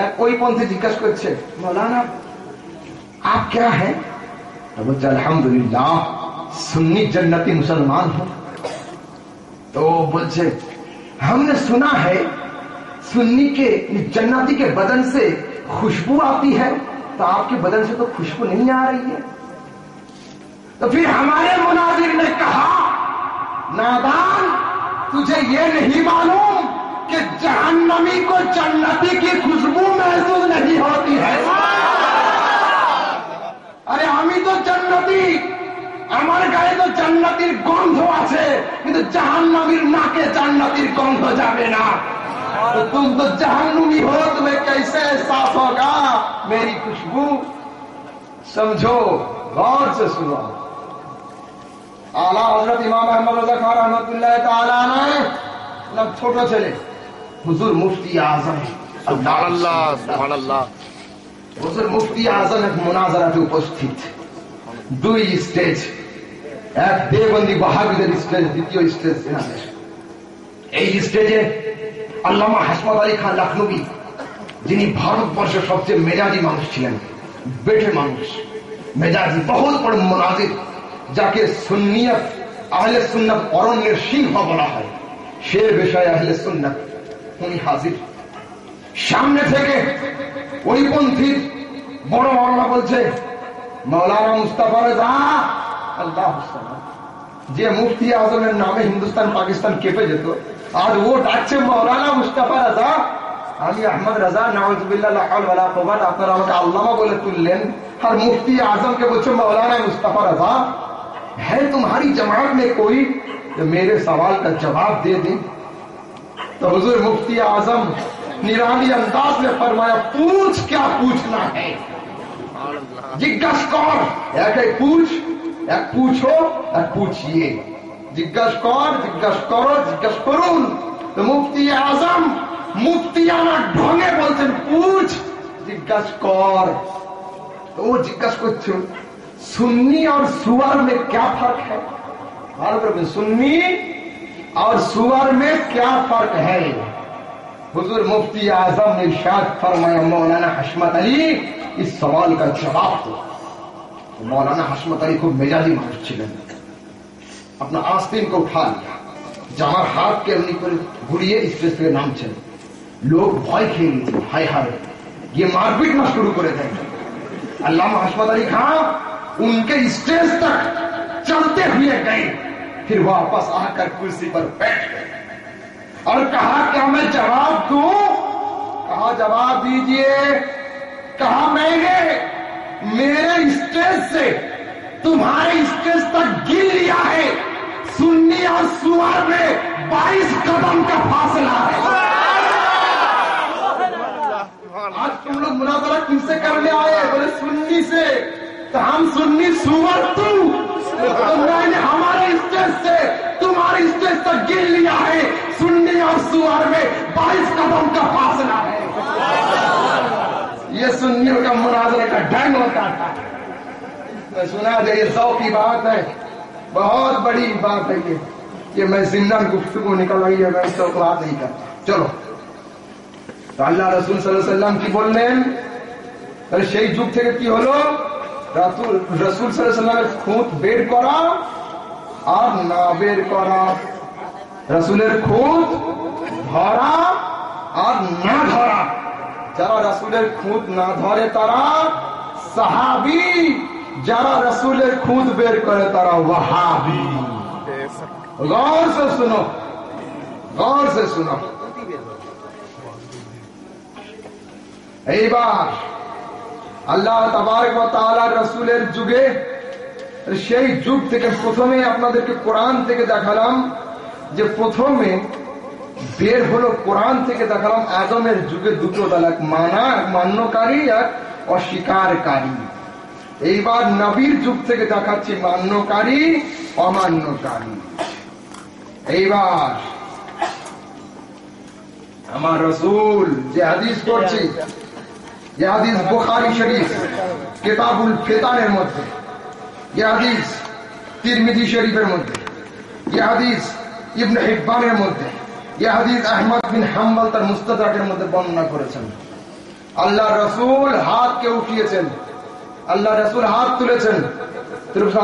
এক ওই পন্থী জিজ্ঞাসা করছে, মৌলানা आप क्या है? तो बोलते अल्हम्दुलिल्लाह सुन्नी जन्नती मुसलमान हो। तो बोलते हमने सुना है सुन्नी के जन्नती के बदन से खुशबू आती है, तो आपके बदन से तो खुशबू नहीं आ रही है। तो फिर हमारे मुनाजिर ने कहा, नादान, तुझे ये नहीं मालूम कि जहन्नमी को जन्नती की खुशबू महसूस नहीं होती है। अरे हमी तो जन्नती, আমার গায়ে তো জান্নাতের গন্ধ আছে, কিন্তু জাহান্নামীর নাকে জান্নাতের গন্ধ যাবে না। तो तुम तो जहन्नुमी हो, तुम्हें कैसे एहसास होगा मेरी खुशबू? समझो, गौर से सुनो। आला हजरत इमाम अहमद रजा खान रहमतुल्लाह ताला अलैह ना छोटा ছেলে হুজুর মুফতি আযম সুবহানাল্লাহ সুবহানাল্লাহ, হুজুর মুফতি আযম এক মুনাজারাতে উপস্থিত। দুই স্টেজ, এক দেওবন্দি ওয়াহাবিদের স্টেজ, দ্বিতীয় স্টেজ এনাদের। এই স্টেজে আল্লামা হাসমত আলী খান লখনবী, যিনি ভারতবর্ষের সবচেয়ে মেজাজি মানুষ ছিলেন, বেঠে মানুষ, মেজাজি, বহুত বড় মুনাজির, যাকে সুন্নিয়ত আহলে সুন্নাত অরণ্যের সিংহ বলা হয়, সে বিষয়ে আহলে সুন্নাত উনি হাজির। সামনে থেকে ওই পন্থীর বড় মাওলানা বলছে, মৌলানা মুস্তাফা রেজা, আল্লাহ যে মুফতি আজমের নামে হিন্দুস্তান পাকিস্তান কেঁপে যেত, আজ ও ডাকছে মৌলানা মুস্তাফা রেজা। আমি আহমদ রাজা, নাউজুবিল্লাহ, লা হাওলা ওয়ালা কুওয়াতা, আপনারা আমাকে আল্লামা বলে তুললেন, আর মুফতি आजम के बच्चे मौलाना मुस्तफा रजा। है तुम्हारी जमात में कोई जो मेरे सवाल का जवाब दे दे? तो हुजूर मुफ्ती आजम निराली अंदाज में फरमाया, पूछ क्या पूछना है, जिज्ञास कर, एक पूछ, एक पूछो, एक पूछिए, जिज्ञास कर, जिज्ञास करो, जिज्ञास करुन। तो मुफ्ती आजम मुफ्तियाना ढंगे बोलছেন पूछ, जिज्ञास कर। तो वो जिज्ञास করছে सुन्नी और सुअर में क्या फर्क है, भालो सुन्नी और सुअर में क्या फर्क है। हुजूर मुफ्ती आजम ने इरशाद फरमाया, मौलाना हशमत अली इस सवाल का जवाब दो। मौलाना हशमत अली खूब मेजाजी मानुष छिलेन, अपना आस्तीन को उठा लिया, জামার হাতকে এমনি করে ঘুরিয়ে স্টেজ থেকে নামছেন। লোক ভয় খেয়ে গেছে, হায় হায় গিয়ে মারপিট না शुरू করে দেয়। अल्लामा हशमत अली खां उनके स्टेज तक चलते हुए गए, फिर वापस आकर कुर्सी पर बैठ गए और कहा क्या मैं जवाब दूं? कहा जवाब दीजिए। कहा मैंने मेरे स्टेज से तुम्हारे स्टेज तक गिर लिया है, सुन्नी और सुअर में 22 कदम का फासला है। आज तुम लोग मुनाजरा किससे करने आए? बोले सुन्नी से। तो हम सुन्नी सुअर तू, तो मैंने हमारे स्टेज से तुम्हारे स्टेज तक गिर लिया है, सुन्नी और सुअर में 22 कदम का फासला है। ये सुन्नियों का मुनाजरे का ढंग होता था। तो सुना जाइए, 100 की बात है, बहुत बड़ी बात है ये मैं जिंदा गुफ्तगू निकल रही है, मैं इसको बात नहीं करता। चलो, तो আল্লাহ রাসূল সাল্লাল্লাহু আলাইহি সাল্লাম কি বললেন? তাহলে সেই যুগ থেকে কি হলো? রাসূল সাল্লাল্লাহু আলাইহি সাল্লামের খুঁত বের করা আর না বের করা, রাসূলের খুঁত ধরা আর না ধরা। যারা রাসূলের খুঁত না ধরে তারা সাহাবী, যারা রাসূলের খুঁত বের করে তারা ওয়াহাবী। गौर से सुनो, गौर से सुनो। এইবার আল্লাহ তাবারক ওয়া তাআলা রাসূলের যুগে, সেই যুগ থেকে প্রথমে আপনাদেরকে কোরআন থেকে দেখালাম যে প্রথমে বের হলো, কোরআন থেকে দেখালাম আদমের যুগে দুটো দল, এক মান্যকারী, এক অস্বীকারী। এইবার নবীর যুগ থেকে দেখাচ্ছি মান্যকারী, অমান্যকারী। এইবার আমার রাসূল যে হাদিস পড়ছি, যে হাদিস বুখারী শরীফ কিতাবুল ফিতানের মধ্যে, যে হাদিস তিরমিজি শরীফের মধ্যে, যে হাদিস ইবনে হিব্বানের মধ্যে, যে হাদিস আহমদ বিন হাম্বল তার মুস্তাদরাকের মধ্যে বর্ণনা করেছেন। আল্লাহ রাসূল হাতকে উঠিয়েছেন, আল্লাহ রাসূল হাত তুলেছেন,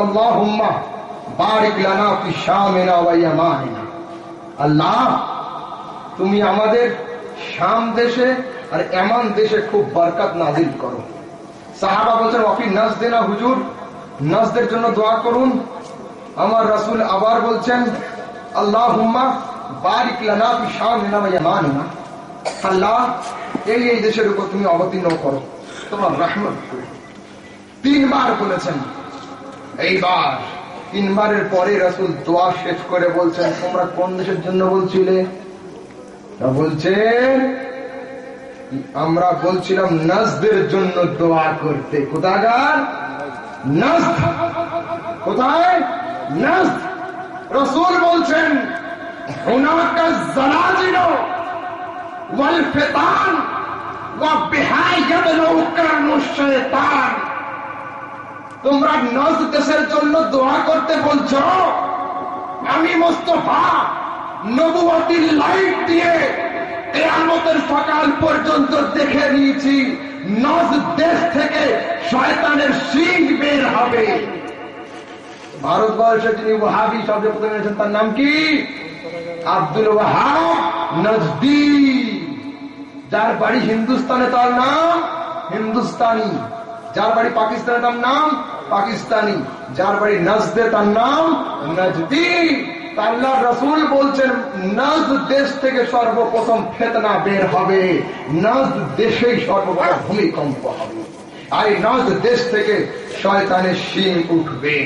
আল্লাহুম্মা বারিক লানা ফি শামিনা ওয়া ইয়ামানিনা। আল্লাহ তুমি আমাদের শাম দেশে আর ইয়ামান দেশে খুব বরকত নাজিল করো। সাহাবা বলছেন ওয়াফি নাজদিনা হুজুর, নাজদের জন্য দোয়া করুন। আমার রাসূল আবার বলছেন আল্লাহুম্মা বারিক লানা ফি শামিনা ওয়া ইয়ামানিনা। আল্লাহ এই দেশের উপর তুমি অবতীর্ণ করো তোমার রহমত করে। 3 বার বলেছেন। এইবার 3 বারের পরে রাসূল দোয়া শেষ করে বলছেন তোমরা কোন দেশের জন্য বলছিলে? বলছে আমরা বলছিলাম নাজদের জন্য দোয়া করতে। কোথাকার নাজদ? কোথায় নাজদ? রাসূল বলছেন হুনাকা জালাজিল ওয়াল ফিতান ওয়া বিহা ইয়াদলু কারনুশ শায়তান। তোমরা নাজদ দেশের জন্য দোয়া করতে বলছো, আমি মুস্তাফা নবুয়তির লাইট দিয়ে কিয়ামতের সকাল পর্যন্ত দেখে নিয়েছি নাজদ দেশ থেকে শয়তানের শিং বের হবে। ভারতবর্ষে যিনি ওয়াহাবি শব্দ প্রথমে এনেছেন তার নাম কি? আব্দুল ওয়াহাব নজদি। যার বাড়ি হিন্দুস্তানে তার নাম হিন্দুস্তানি, যার বাড়ি পাকিস্তানে তার নাম পাকিস্তানি, যার বাড়ি নজদে তার নাম নজদি। আল্লাহ রাসূল বলছেন নাজদ দেশ থেকে সর্বপ্রথম ফিতনা বের হবে, নাজদ দেশেই সর্বপ্রথম ভূমিকম্প হবে, আর এই নাজদ দেশ থেকে শয়তানের শিং উঠবে।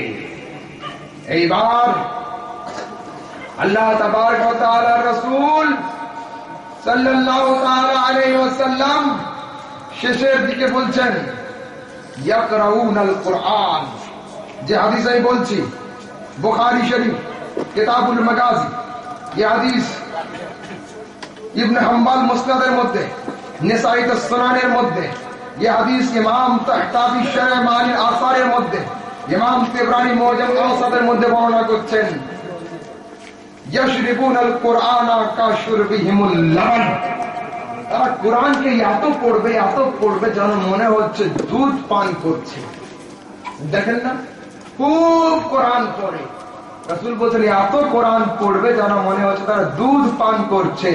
এইবার আল্লাহ তাবারক ওয়া তাআলা রাসূল সাল্লাল্লাহু তাআলা আলাইহি ওয়াসাল্লাম শেষের দিকে বলছেন ইয়াকরাউনাল কুরআন, যে হাদিস আমি বলছি বুখারী শরীফ কিতাবুল মাগাজি, এই হাদিস ইবনে হাম্বল মুসনাদের মধ্যে, নিসাঈ সুনানের মধ্যে, এই হাদিস ইমাম তাহতাবি শরহ মানি আসারের মধ্যে, ইমাম তিবরানি মুআজ্জাম আওসাতের মধ্যে বর্ণনা করছেন ইয়াশরিবুনাল কুরআনা কাশুরবিহিমুল লাবান, তারা কোরআনকে এত পড়বে যেন মনে হচ্ছে দুধ পান করছে। দেখেন না, খুব কোরআন পড়ে, রাসূল বলেন এত কোরআন পড়বে যেন মনে হচ্ছে তারা দুধ পান করছে।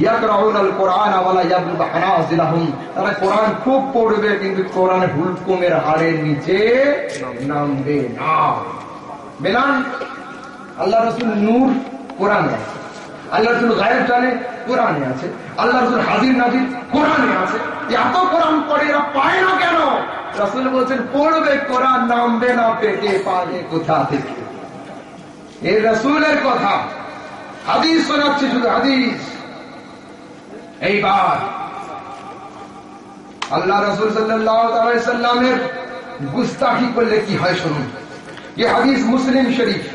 ইয়াকরাউনাল কুরআন ওয়ালা ইয়াবলুগু হানাজিলাহুম, তারা কোরআন খুব পড়বে কিন্তু কোরআনের হুলকুমের হাড়ের নিচে নামবে না। বেলান আল্লাহ রাসূল নূর কোরআনে আছে, আল্লাহ রাসূল গায়েব জানে কোরআনে আছে, আল্লাহ রাসূল হাজির নাজির কোরআনে আছে। এত কোরআন পড়ে এরা পায় না কেন? রাসূল বলেন পড়বে কোরআন, নামবে না পেটে, পাবে কোথা থেকে? এই রাসূলের কথা, হাদিস শোনাচ্ছি, শুধু হাদিস। এইবার আল্লাহ রাসূল সাল্লাল্লাহু আলাইহি সাল্লামের গুস্তাখি করলে কি হয় শুনুন। ये हदीस मुस्लिम शरीफ,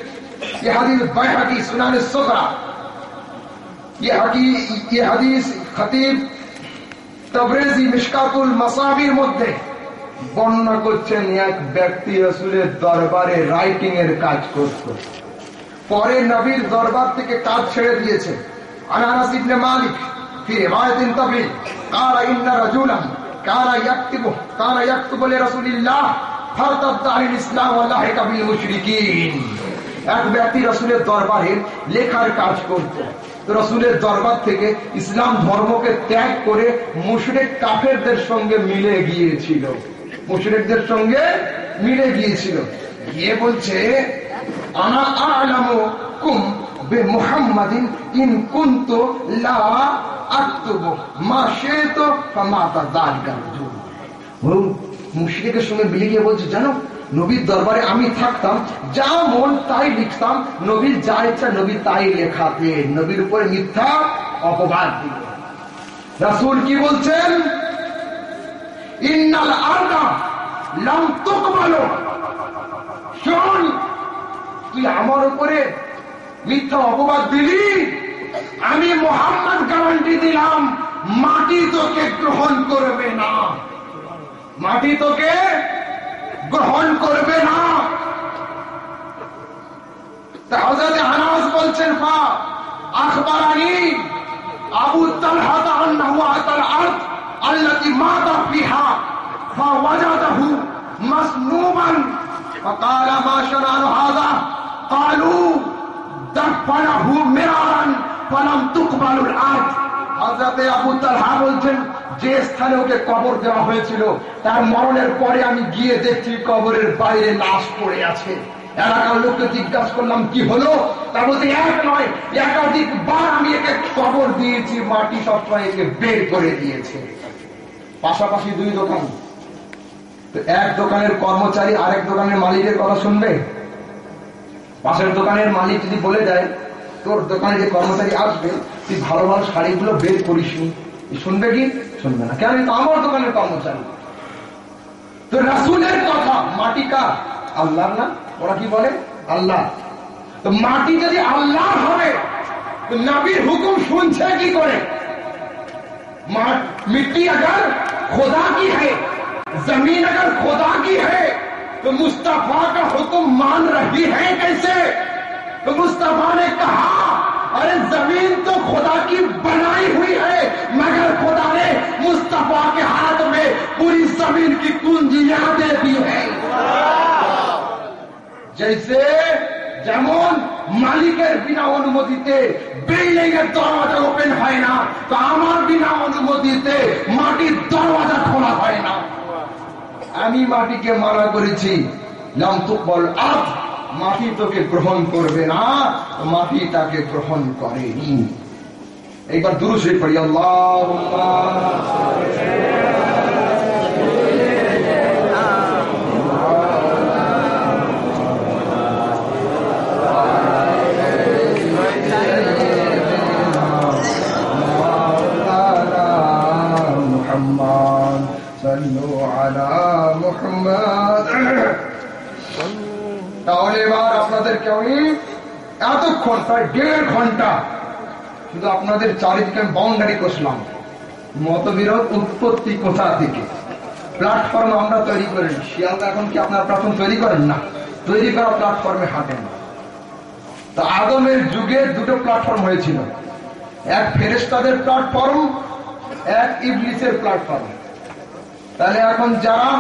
ये हदीस बैहकी सुनान सुगरा, ये हदीस खतीब तबरेजी मिशकातुल मसाबिर মধ্যে বর্ণনা করছেন এক ব্যক্তি রাসূলের দরবারে রাইটিং এর কাজ করত, পরে নবীর দরবার থেকে কাজ ছেড়ে দিয়েছে। আনাস ইবনে মালিক في رواية طويل قال إن رجلا كان يكتب لرسول الله فارتد عن الإسلام ولحق بالمشركين। এক ব্যক্তি রাসূলের দরবারে লেখার কাজ করত, তো রাসূলের দরবার থেকে ইসলাম ধর্মকে ত্যাগ করে মুশরিক কাফেরদের সঙ্গে মিলে গিয়েছিল, মুশরিকদের সঙ্গে মিলে গিয়েছিল। গিয়ে বলছে আনা আ'লামুকুম বিমুহাম্মাদিন ইন কুনতু লা আকতুবু মা শিতু ফামা তাযালিকা। মুশরিকের সঙ্গে মিলে গিয়ে বলছে জানো, নবীর দরবারে আমি থাকতাম, যা মন তাই লিখতাম, নবীর যা ইচ্ছা নবী তাই লেখাতেন, নবীর উপরে মিথ্যা অপবাদ দিল। রাসূল কি বলছেন? ইন্নাল আরদা লাম তুকবালু, শোন তুই আমার উপরে মিথ্যা অপবাদ দিলি, আমি মুহাম্মদ গ্যারান্টি দিলাম মাটি তোকে গ্রহণ করবে না, মাটি তোকে গ্রহণ করবে না। হযরত আনাস বলছেন ফা আখবরানি আবু তালহা আন্নাহু আতাল আরদ আল্লাতী মাতা ফিহা ফাওয়াজাদাহু মাসনুমান فقال ما شرع هذا قالوا دفنه مرارا فلم تقبل الارض। হযরত আবু তালহা বলছেন যে স্থানে ওকে কবর দেওয়া হয়েছিল তার মরণের পরে আমি গিয়ে দেখছি কবরের বাইরে লাশ পড়ে আছে। এলাকার লোককে জিজ্ঞাসা করলাম কি হলো, তা বলতে এক নয় একাধিকবার আমি একে কবর দিয়েছি, মাটি সবসময় একে বের করে দিয়েছে। পাশাপাশি দুই দোকান, তো এক দোকানের কর্মচারী আরেক দোকানের মালিকের কথা শুনবে? পাশের দোকানের মালিক যদি বলে দেয় তোর দোকানে যে কর্মচারী আসবে তুই ভালো ভালো শাড়িগুলো বের করিসনি, শুনবে কি? শুনবে না। কেন? আমার দোকানের কর্মচারী। তো রাসূলের কথা, মাটি কার? আল্লাহর না? ওরা কি বলে? আল্লাহ। তো মাটি যদি আল্লাহর হবে তো নবীর হুকুম শুনছে কি করে? मिट्टी अगर खुदा की है, जमीन अगर खुदा की है तो मुस्तफा का हुक्म मान रही है कैसे? तो मुस्तफा ने कहा अरे जमीन तो खुदा की बनाई हुई है, मगर खुदा ने मुस्तफा के हाथ में पूरी जमीन की कुंजियां दे दी है। जैसे যেমন মালিকের বিনা অনুমতিতে বিল্ডিং এর দরজা ওপেন হয় না, তো আমার বিনা অনুমতিতে মাটির দরজা খোলা হয় না। আমি মাটিকে মানা করেছি লাম তুকবাল আরদ, মাটি তোকে গ্রহণ করবে না, মাটি তাকে গ্রহণ করেনি। একবার দুরূদ শরীফ পড়ি, আল্লাহুম্মা আপনাদেরকে আমি এতক্ষণ প্রায় 1.5 ঘন্টা শুধু আপনাদের চারিদিকে বাউন্ডারি কষলাম। মতবিরোধ উৎপত্তি কোথা থেকে? প্ল্যাটফর্ম আমরা তৈরি করিনি। শিয়ালদা এখন কি আপনারা প্রথম তৈরি করেন? না, তৈরি করা প্ল্যাটফর্মে হাঁটেন। তো আদমের যুগে 2টো প্ল্যাটফর্ম হয়েছিল, এক ফেরেশতাদের প্ল্যাটফর্ম, এক ইবলিসের প্ল্যাটফর্ম। তাহলে এখন যারা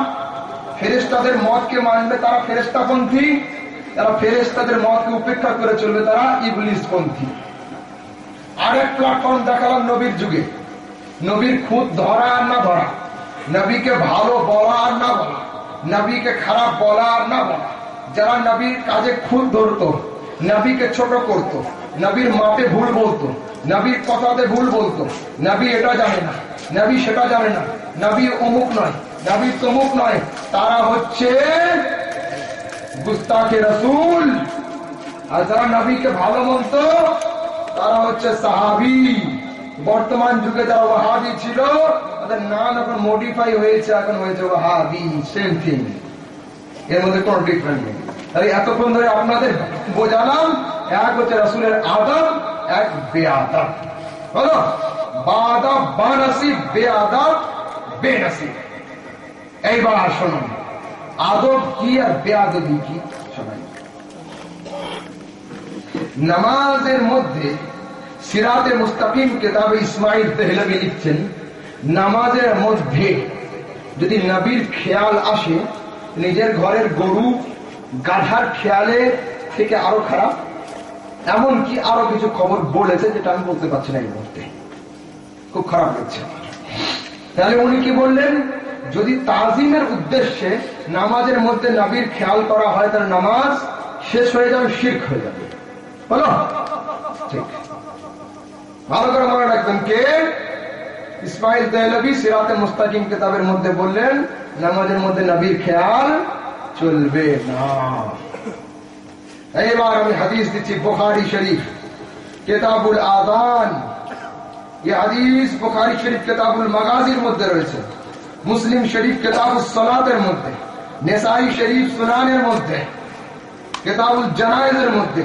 ফেরেশতাদের মতকে মানবে তারা ফেরেশতাপন্থী, যারা ফেরেশতাদের মতকে উপেক্ষা করে চলবে তারা ইবলিসপন্থী। আরেক প্ল্যাটফর্ম দেখালাম নবীর যুগে, নবীর খুদ ধরা আর না ধরা, নবীকে ভালো বলা আর না বলা, নবীকে খারাপ বলা আর না বলা। যারা নবীর কাজে খুদ ধরতো, নবীকে ছোট করত, নবীর মাপে ভুল বলতো, নবীর কথাতে ভুল বলতো, নবী এটা জানে না, নবী সেটা জানে না, নবী অমুক নয়, নবী তমুক নয়, তারা হচ্ছে গুস্তাখে রাসূল। আর যারা নবীকে ভালো বলতো তারা হচ্ছে সাহাবী। বর্তমান যুগে যারা ওয়াহাবি ছিল তাদের নাম এখন মডিফাই হয়েছে, এখন হয়েছে ওয়াহাবি, সেম থিং, এর মধ্যে কোনো ডিফারেন্স নেই। তাই এতক্ষণ ধরে আপনাদের বোঝালাম, এক হচ্ছে রাসূলের আদব, এক বেআদব। বলো বাদব বানসিব, বেআদব বেনসিব। এইবার শুনুন আদব কি আর বেআদবি কি শোনাই। নামাজের মধ্যে সিরাতে মুস্তাকিম কিতাবে ইসমাইল দেহলভী লিখছেন, নামাজের মধ্যে যদি নবীর খেয়াল আসে, নিজের ঘরের গরু গাধার খেয়ালে থেকে আরো খারাপ। এমনকি আরো কিছু খবর বলেছে যেটা আমি বলতে পারছি না এই মুহূর্তে, খুব খারাপ লাগছে। তাহলে উনি কি বললেন, যদি তাজিমের উদ্দেশ্যে নামাজের মধ্যে নবীর খেয়াল করা হয় তাহলে নামাজ শেষ হয়ে যাবে, শিরক হয়ে যাবে। বলো ঠিক, ভালো করে মনে রাখবেন। কে? ইসমাইল দেহলভী সিরাতে মুস্তাকিম কিতাবের মধ্যে বললেন নামাজের মধ্যে নবীর খেয়াল চলবে না। এবার আমি হাদিস দিচ্ছি, বুখারী শরীফ কিতাবুল আযান, এই হাদিস বুখারী শরীফ কিতাবুল মাগাজির মধ্যে রয়েছে, মুসলিম শরীফ কিতাবুস সালাতের মধ্যে, নেসাই শরীফ সুনানের মধ্যে, কিতাবুল জানায়েজের মধ্যে,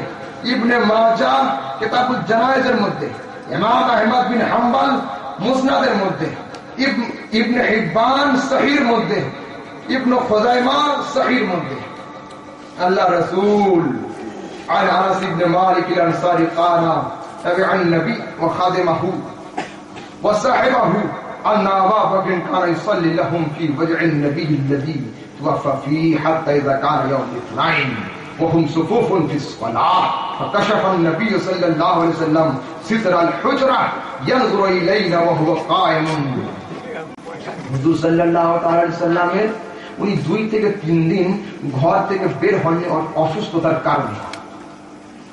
ইবনে মাজাহ কিতাবুল জানায়েজের মধ্যে, ইমাম আহমদ বিন হাম্বল মুসনাদের মধ্যে, ইবনে হিব্বান সহিহর মধ্যে, ইবনে খুজাইমা সহিহর মধ্যে। আল্লাহ রাসূল عن انس بن مالك الانصاري قال تبع النبي وخادمه وصاحبه ان ابا بكر كان يصلي لهم في وجع النبي الذي توفى فيه حتى اذا كان يوم الاثنين وهم صفوف في الصلاه فكشف النبي صلى الله عليه وسلم ستر الحجره ينظر الينا وهو قائم। হুজুর সাল্লাল্লাহু আলাইহি ওয়াসাল্লামের উনি 2 থেকে 3 দিন ঘর থেকে বের হননি অসুস্থতার কারণে।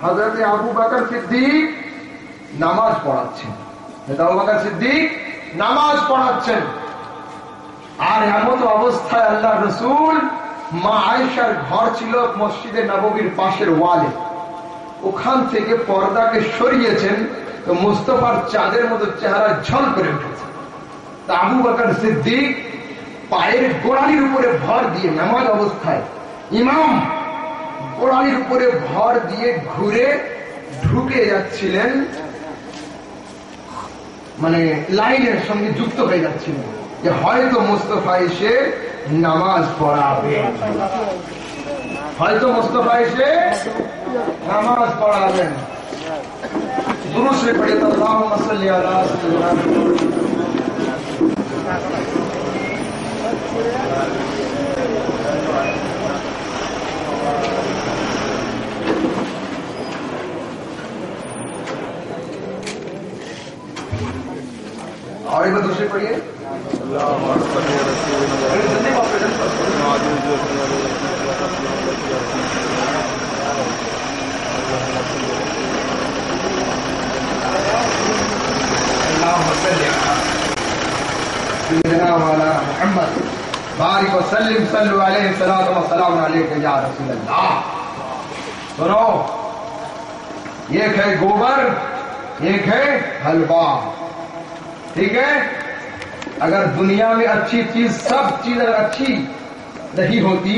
হযরত আবু বকর সিদ্দিক নামাজ পড়াচ্ছেন, আবু বকর সিদ্দিক নামাজ পড়াচ্ছেন, আর এমন অবস্থায় আল্লাহ রাসূল মা আয়েশার ঘর ছিল মসজিদে নববীর পাশের ওয়ালে, ওখান থেকে পর্দাকে সরিয়েছেন, তো মুস্তাফার চাঁদের মতো চেহারা ঝল করে উঠেছে। তা আবু বকর সিদ্দিক পায়ের গোড়ালির উপরে ভর দিয়ে নামাজ অবস্থায়, ইমাম গোড়ালির উপরে ভর দিয়ে ঘুরে ঢুকে যাচ্ছিলেন, মানে লাইনের সঙ্গে যুক্ত হয়ে যাচ্ছিলেন যে হয়তো মুস্তাফা এসে নামাজ পড়াবে, হয়তো মুস্তাফা এসে নামাজ পড়াবেন। দুরূদ শরীফ পড়ে আল্লাহুম্মা সাল্লি আলা সাইয়্যিদিনা और एक बार दूसरे पढ़िए। मोहम्मद बारिक वसल्लिम सल्लु अलैहि सलातु व सलाम अलैका या रसूल अल्लाह। सुनो, एक है गोबर, एक है हलवा, ठीक है। अगर दुनिया में अच्छी चीज, सब चीज अगर अच्छी नहीं होती